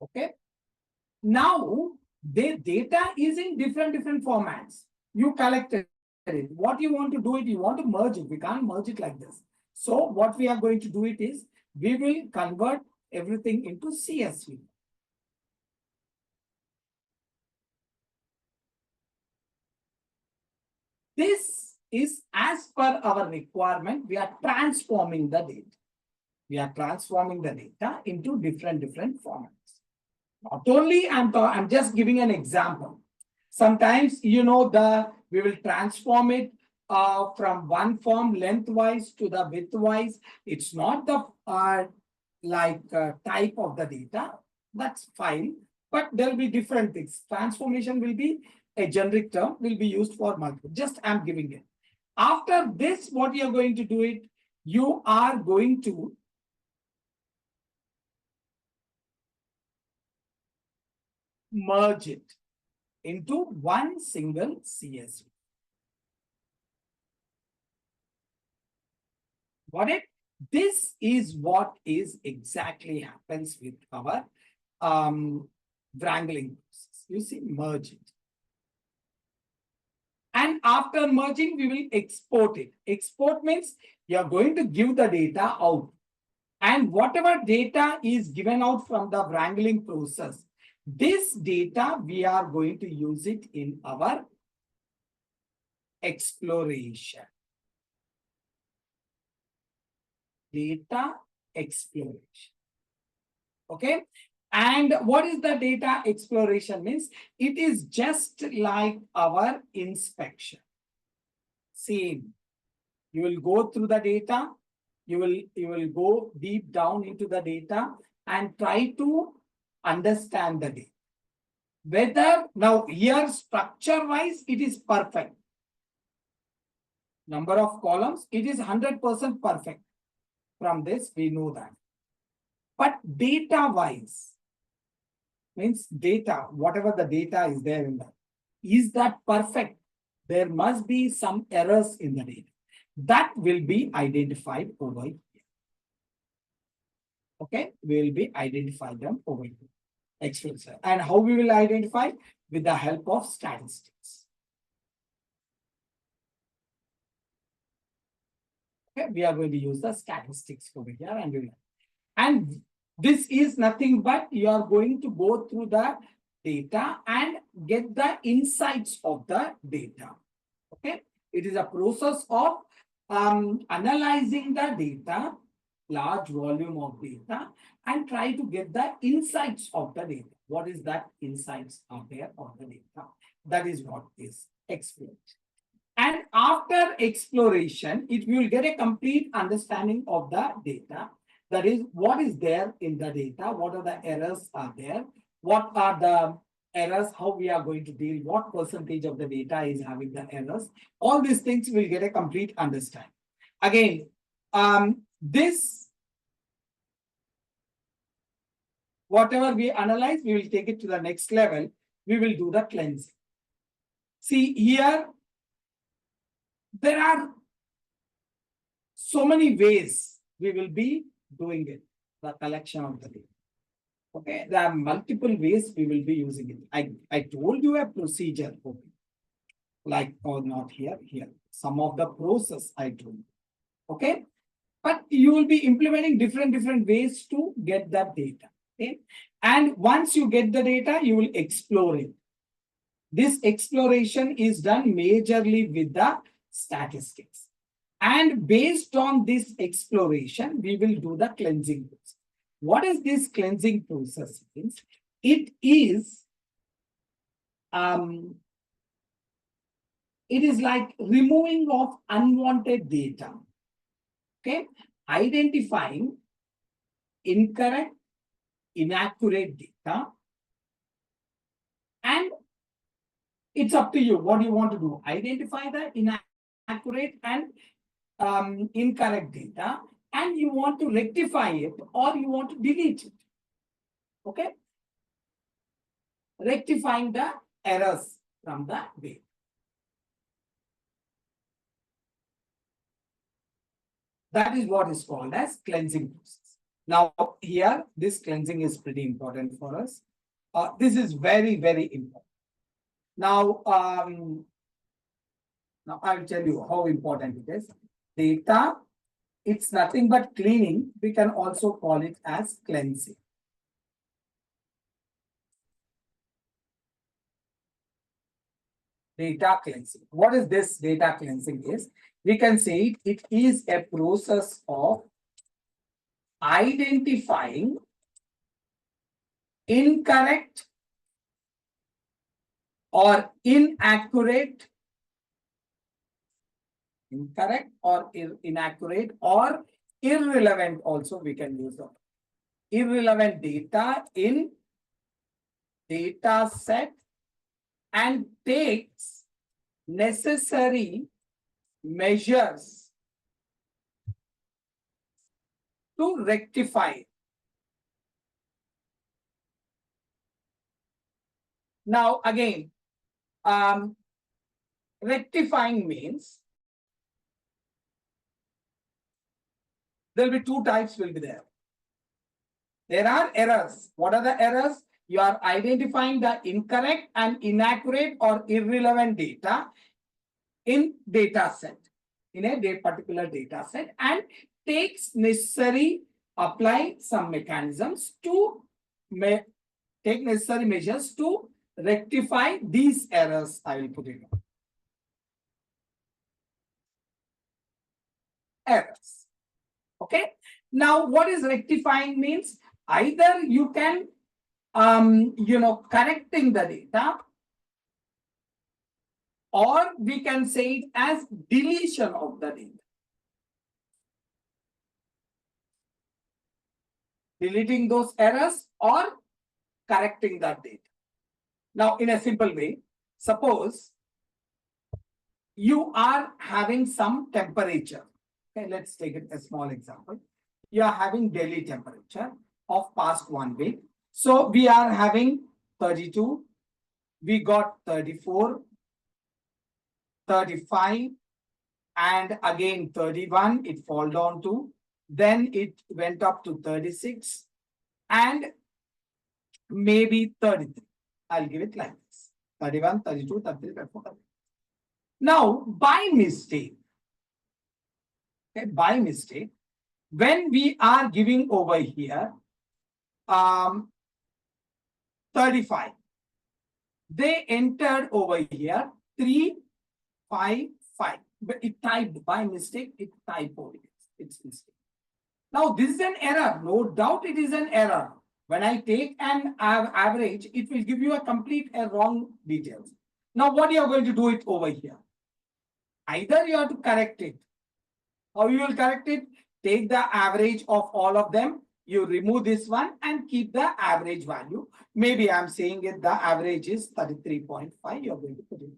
Okay. Now, their data is in different formats. You collected it. What you want to do it, you want to merge it. We can't merge it like this. So what we are going to do it is, we will convert everything into CSV. This is as per our requirement. We are transforming the data. We are transforming the data into different formats. Not only I'm just giving an example. Sometimes, you know, we will transform it from one form lengthwise to the widthwise. It's not the type of the data. That's fine. But there will be different things. Transformation will be a generic term, will be used for multiple. Just I'm giving it. After this, what you're going to do it, you are going to merge it into one single CSV. Got it? This is what is exactly happens with our wrangling process. You see, merge it. And after merging, we will export it. Export means you are going to give the data out. And whatever data is given out from the wrangling process, this data, we are going to use it in our exploration. Data exploration. Okay. And what is the data exploration means? It is just like our inspection. Same. You will go through the data. You will go deep down into the data and try to understand the data. Whether now here structure wise it is perfect. Number of columns, it is 100% perfect. From this we know that. But data wise means data, whatever the data is there in that, is that perfect? There must be some errors in the data. That will be identified over here. Okay, we will be identify them over here. Expressor. And how we will identify? With the help of statistics. Okay, we are going to use the statistics over here and this is nothing but you are going to go through the data and get the insights of the data. Okay, it is a process of analyzing the data, large volume of data, and try to get the insights of the data. What is that insights are there of the data? That is what is explored. And after exploration, it will get a complete understanding of the data. That is, what is there in the data? What are the errors are there? What are the errors? How we are going to deal? What percentage of the data is having the errors? All these things will get a complete understanding. Again, this, whatever we analyze, we will take it to the next level. We will do the cleansing. See here, there are so many ways we will be doing it, the collection of the data. Okay, there are multiple ways we will be using it. I told you a procedure, like, or not here, here. Some of the process I told you. Okay, but you will be implementing different ways to get that data. Okay? And once you get the data, you will explore it. This exploration is done majorly with the statistics. And based on this exploration, we will do the cleansing process. What is this cleansing process? It is like removing of unwanted data. Okay, identifying incorrect, inaccurate data, and it's up to you what you want to do. Identify the inaccurate and incorrect data, and you want to rectify it or you want to delete it. Okay, rectifying the errors from the data. That is what is called as cleansing process. Now here, this cleansing is pretty important for us. This is very important. Now, now I'll tell you how important it is. Data, it's nothing but cleaning. We can also call it as cleansing. Data cleansing. What is this data cleansing is? We can say it is a process of identifying incorrect or inaccurate, inaccurate or irrelevant, also we can use them. Irrelevant data in data set and takes necessary measures to rectify it. Now again, rectifying means there will be two types will be there. There are errors. What are the errors? You are identifying the incorrect and inaccurate or irrelevant data in data set, in a particular data set, and takes necessary, apply some mechanisms to take necessary measures to rectify these errors. I will put it on. Errors. Okay. Now, what is rectifying means? Either you can, correcting the data, or we can say it as deletion of the data. Deleting those errors or correcting that data. Now, in a simple way, suppose you are having some temperature. Okay, let's take it a small example. You are having daily temperature of past 1 week. So we are having 32, we got 34, 35, and again 31, it fall down to, then it went up to 36, and maybe 33. I'll give it like this: 31, 32, 33, 34, 33. Now, by mistake, when we are giving over here 35, they entered over here 355, but it typed by mistake, it typoed it. It's mistake. Now, this is an error. No doubt it is an error. When I take an average, it will give you a complete wrong details. Now, what you are going to do it over here? Either you have to correct it. How you will correct it? Take the average of all of them. You remove this one and keep the average value. Maybe I'm saying it, the average is 33.5. You're going to put it.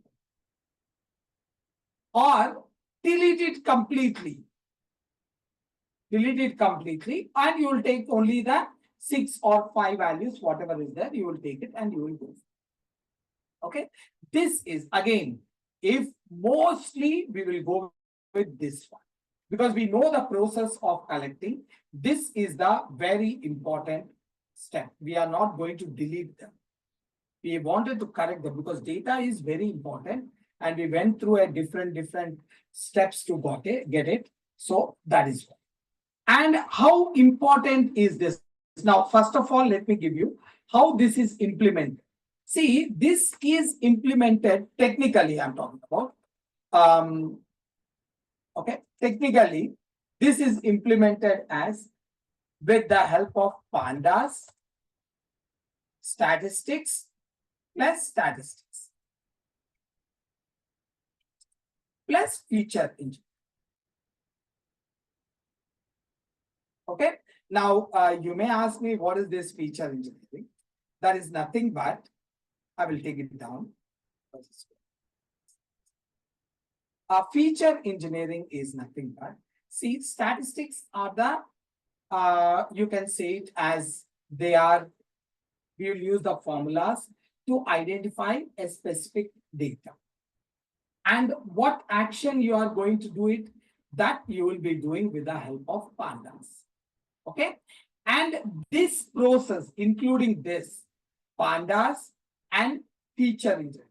Or delete it completely. Delete it completely, and you will take only the 6 or 5 values, whatever is there, you will take it and you will go. Okay. This is again, if mostly we will go with this one, because we know the process of collecting. This is the very important step. We are not going to delete them. We wanted to correct them because data is very important, and we went through a different steps to get it. So that is why. And how important is this? Now, first of all, let me give you how this is implemented. See, this is implemented technically, I'm talking about. Okay, technically, this is implemented as with the help of pandas, statistics plus feature engine. Okay, now you may ask me, what is this feature engineering? That is nothing but, I will take it down. Feature engineering is nothing but, see, statistics are the, you can say it as they are, we will use the formulas to identify a specific data. And what action you are going to do it, that you will be doing with the help of pandas. Okay. And this process, including this, pandas and feature engine,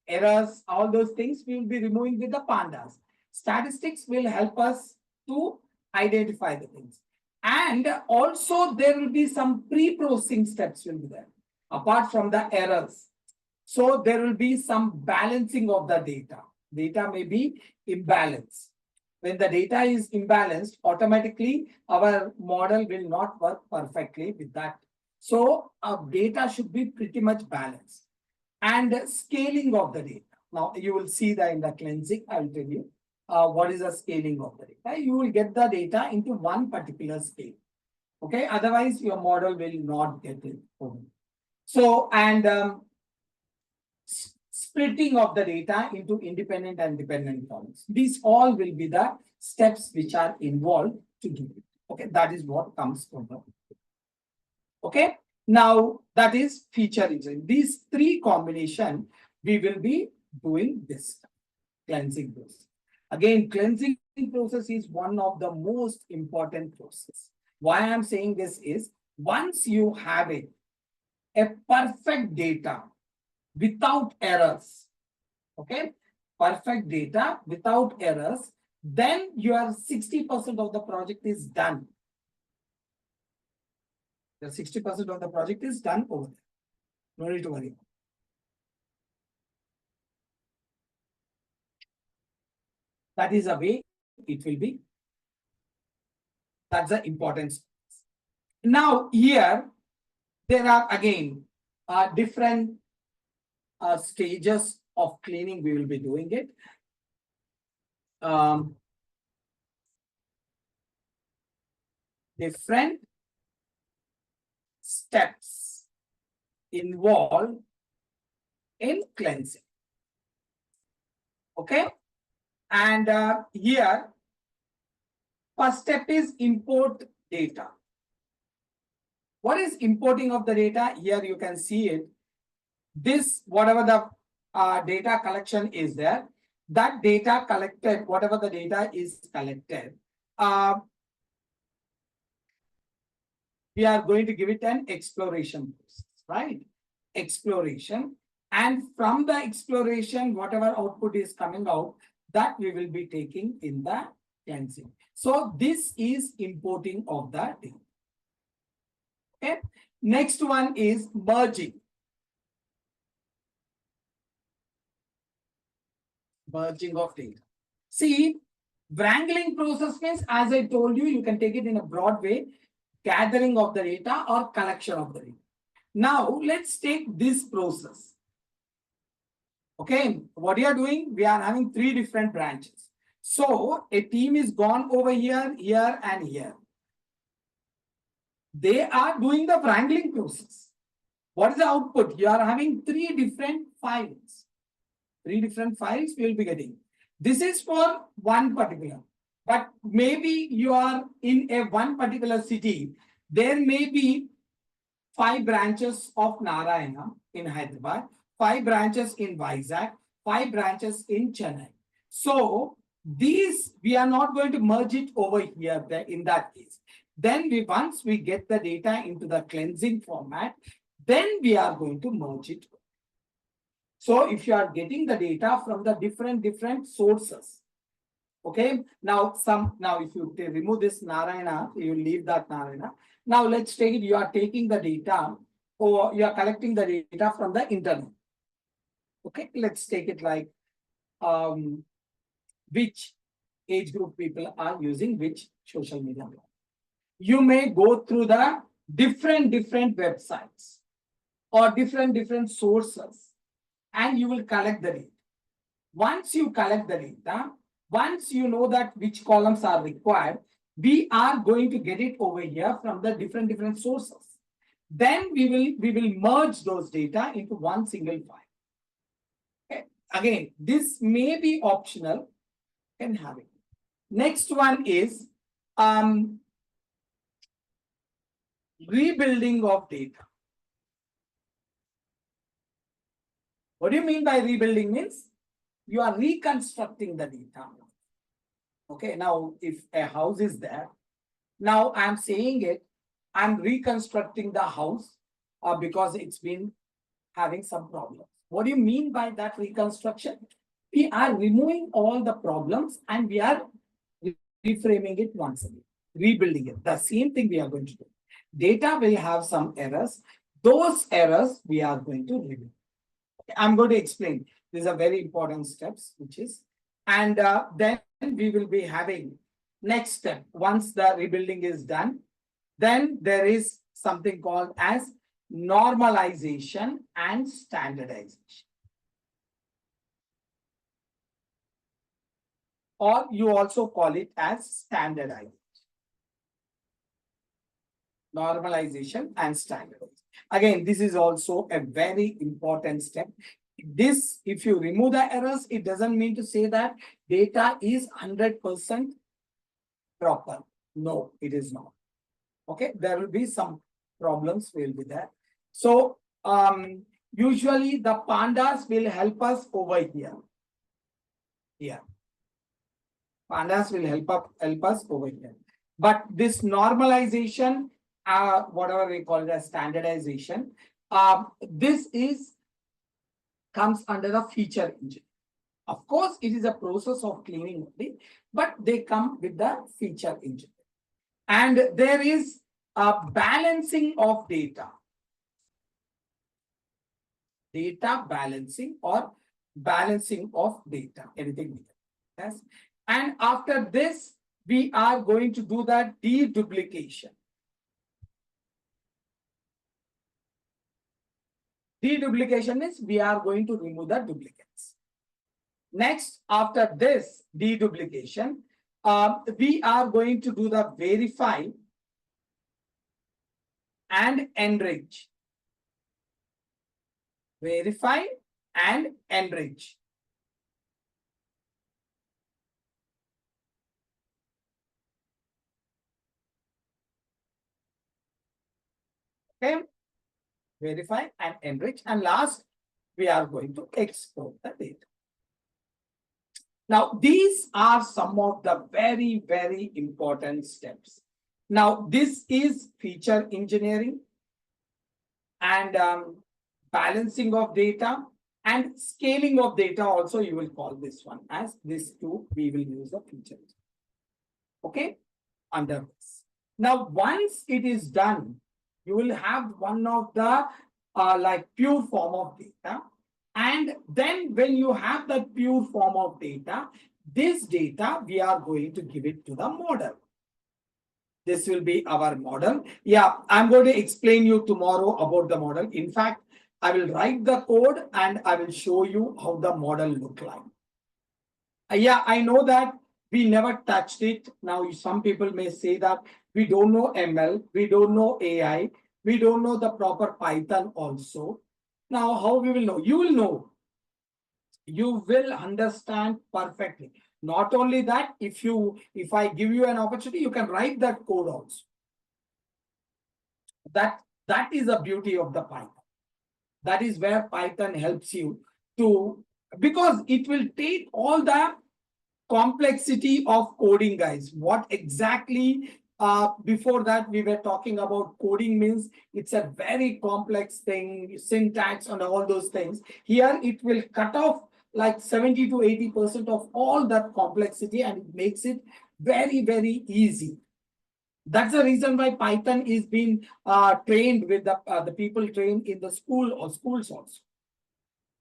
errors, all those things we will be removing with the pandas. Statistics will help us to identify the things. And also there will be some pre-processing steps will be there, apart from the errors. So there will be some balancing of the data. Data may be imbalanced. When the data is imbalanced, automatically our model will not work perfectly with that. So our data should be pretty much balanced. And scaling of the data. Now you will see that in the cleansing, I will tell you what is the scaling of the data. You will get the data into one particular scale. Okay, otherwise your model will not get it. So, and splitting of the data into independent and dependent columns. These all will be the steps which are involved to do it. Okay, that is what comes over. Okay, now that is feature engineering. These three combination, we will be doing this cleansing process. Again, cleansing process is one of the most important process. Why I'm saying this is, once you have it, a perfect data without errors, okay, perfect data without errors, then your 60% of the project is done. The 60% of the project is done over there. No need to worry. That is the way it will be. That's the importance. Now here, there are again different stages of cleaning. We will be doing it. Different steps involved in cleansing. Okay, and here first step is import data. What is importing of the data? Here you can see it. This, whatever the data collection is there, that data collected, whatever the data is collected, we are going to give it an exploration process, right? Exploration. And from the exploration, whatever output is coming out, that we will be taking in the cleansing. So this is importing of the data. Okay. Next one is merging. Merging of data. See, wrangling process means, as I told you, you can take it in a broad way, gathering of the data or collection of the data. Now, let's take this process. Okay, what you are doing, we are having three different branches. So, a team is gone over here, here, and here. They are doing the wrangling process. What is the output? You are having three different files. Three different files we will be getting. This is for one particular. But maybe you are in a one particular city. There may be 5 branches of Narayana in Hyderabad, 5 branches in Vizag, 5 branches in Chennai. So these, we are not going to merge it over here in that case. Then once we get the data into the cleansing format, then we are going to merge it. So if you are getting the data from the different sources, Okay, now if you remove this Narayana, you leave that Narayana. Now let's take it, you are taking the data or you are collecting the data from the internet. Okay, let's take it like which age group people are using which social media. You may go through the different websites or different sources and you will collect the data. Once you collect the data, once you know that which columns are required, we are going to get it over here from the different sources. Then we will merge those data into one single file. Okay. Again, this may be optional, can have it. Next one is rebuilding of data. What do you mean by rebuilding? Means you are reconstructing the data. Okay, now if a house is there, now I'm saying it, I'm reconstructing the house because it's been having some problems. What do you mean by that reconstruction? We are removing all the problems and we are reframing it once again, rebuilding it. The same thing we are going to do. Data will have some errors. Those errors we are going to rebuild. I'm going to explain. These are very important steps, which is, and then we will be having next step. Once the rebuilding is done, then there is something called as normalization and standardization. Or you also call it as standardization. Normalization and standardization. Again, this is also a very important step. This, if you remove the errors, it doesn't mean to say that data is 100% proper. No, it is not. Okay, there will be some problems will be there. So usually the pandas will help us over here. Here. Pandas will help us over here. But this normalization, whatever we call it as standardization, this comes under the feature engine. Of course, it is a process of cleaning only, but they come with the feature engine. And there is a balancing of data. Data balancing or balancing of data, anything. Yes. And after this, we are going to do the deduplication. Deduplication means we are going to remove the duplicates. Next, after this deduplication, we are going to do the verify and enrich. Verify and enrich. Okay. Verify and enrich. And last, we are going to export the data. Now, these are some of the very important steps. Now, this is feature engineering and balancing of data and scaling of data. Also, you will call this one as this two. We will use the feature. Okay, under this. Now, once it is done, you will have one of the like pure form of data. And then when you have that pure form of data, this data, we are going to give it to the model. This will be our model. Yeah, I'm going to explain you tomorrow about the model. In fact, I will write the code and I will show you how the model look like. Yeah, I know that we never touched it. Now, some people may say that we don't know ML, we don't know AI, we don't know the proper Python also. Now, how we will know? You will know. You will understand perfectly. Not only that, if I give you an opportunity, you can write that code also. That is the beauty of the Python. That is where Python helps you to, because it will take all the complexity of coding, guys. What exactly before that we were talking about coding means it's a very complex thing, syntax and all those things. Here it will cut off like 70 to 80% of all that complexity, and it makes it very, very easy. That's the reason why Python is being trained with the people trained in the school or schools also.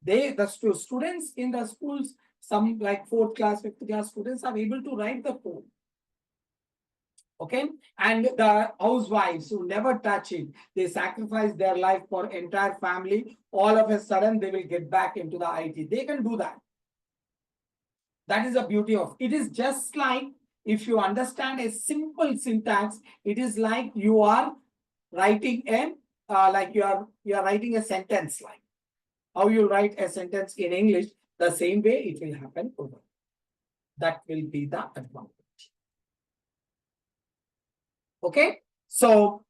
The students in the schools, some like 4th class, 5th class students are able to write the code. Okay, and the housewives who never touch it, they sacrifice their life for entire family. All of a sudden, they will get back into the IT. They can do that. That is the beauty of it. Is just like if you understand a simple syntax, it is like you are writing a you are writing a sentence. Like how you write a sentence in English, the same way it will happen over. That will be the advantage. Okay, so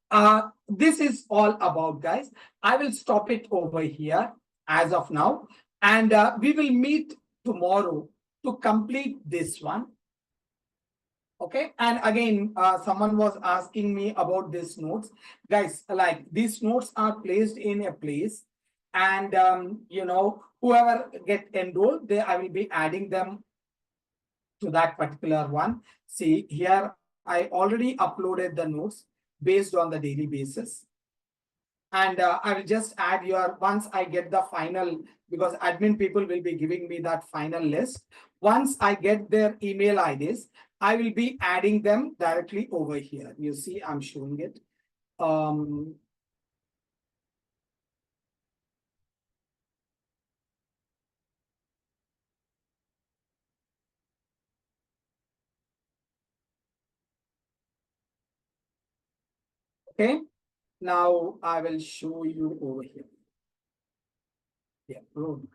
this is all about, guys. I will stop it over here as of now, and we will meet tomorrow to complete this one. Okay, and again, someone was asking me about these notes. Guys, like these notes are placed in a place, and you know, whoever get enrolled, I will be adding them to that particular one. See, here I already uploaded the notes based on the daily basis. And I will just add once I get the final, because admin people will be giving me that final list. Once I get their email IDs, I will be adding them directly over here. You see, I'm showing it. Okay, now I will show you over here. Yeah, road.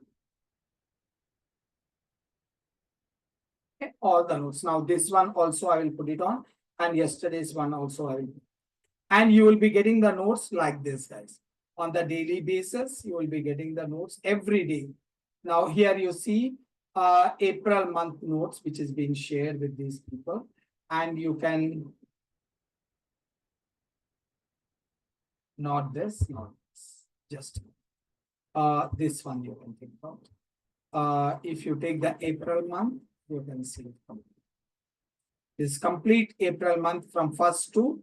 Okay, all the notes. Now this one also I will put it on, and yesterday's one also I will. And you will be getting the notes like this, guys. On the daily basis, you will be getting the notes every day. Now here you see April month notes, which is being shared with these people, and you can not this, just this one you can think about. If you take the April month, you can see it. This complete April month from 1st to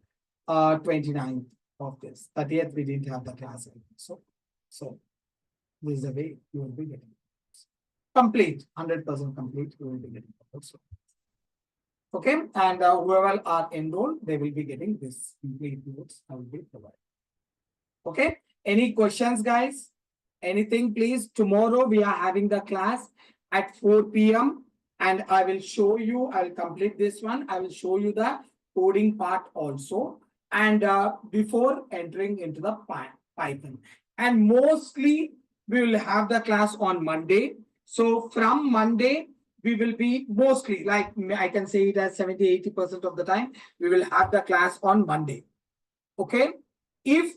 29th of this. 30th we didn't have the class. So this is the way you will be getting complete, 100% complete. You will be getting also. Okay, and whoever are enrolled, they will be getting this complete notes. I will be provided. Okay, any questions, guys? Anything, please? Tomorrow we are having the class at 4 p.m. and I will show you. I'll complete this one. I will show you the coding part also. And before entering into the Python, and mostly we will have the class on Monday. So from Monday, we will be mostly, like I can say it as 70–80% of the time, we will have the class on Monday. Okay. If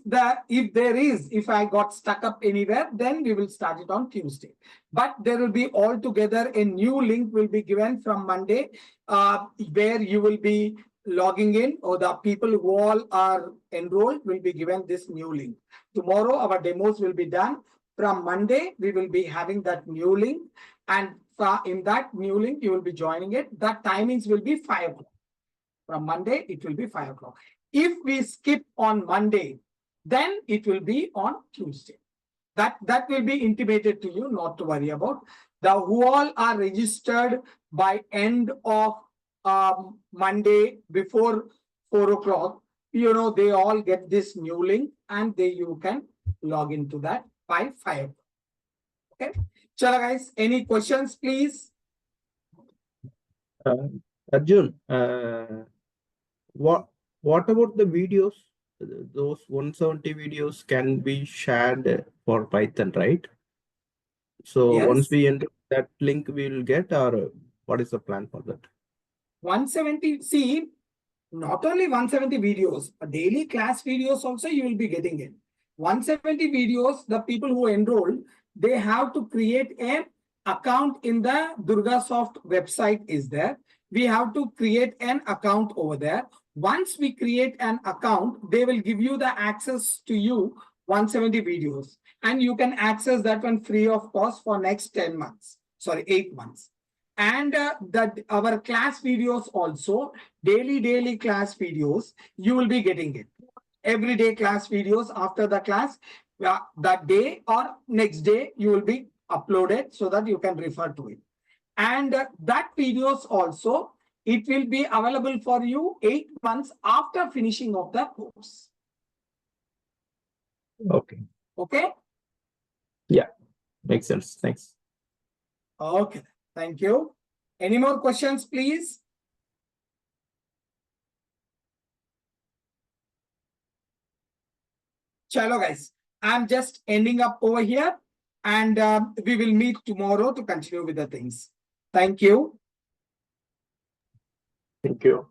I got stuck up anywhere, then we will start it on Tuesday. But there will be altogether a new link will be given from Monday, where you will be logging in, or the people who all are enrolled will be given this new link. Tomorrow, our demos will be done. From Monday, we will be having that new link. And in that new link, you will be joining it. The timings will be 5 o'clock. From Monday, it will be 5 o'clock. If we skip on Monday, then it will be on Tuesday. That will be intimated to you, not to worry about. Who all are registered by end of Monday before 4 o'clock, you know, they all get this new link, and you can log into that by 5. Okay. Chala, guys, any questions, please? Arjun, what about the videos? Those 170 videos can be shared for Python, right? So Yes. Once we enter that link, we will get, or what is the plan for that? 170, see, not only 170 videos, daily class videos also you will be getting it. 170 videos, the people who enroll, they have to create an account in the DURGASOFT website is there. We have to create an account over there. Once we create an account, they will give you the access to you 170 videos, and you can access that one free of cost for next 10 months. sorry, 8 months. And that our class videos also, daily class videos, you will be getting it. Everyday class videos after the class, that day or next day, you will be uploaded so that you can refer to it. And that videos also, it will be available for you 8 months after finishing of the course. Okay. Okay? Yeah, makes sense. Thanks. Okay, thank you. Any more questions, please? Chalo guys, I'm just ending up over here, and we will meet tomorrow to continue with the things. Thank you. Thank you.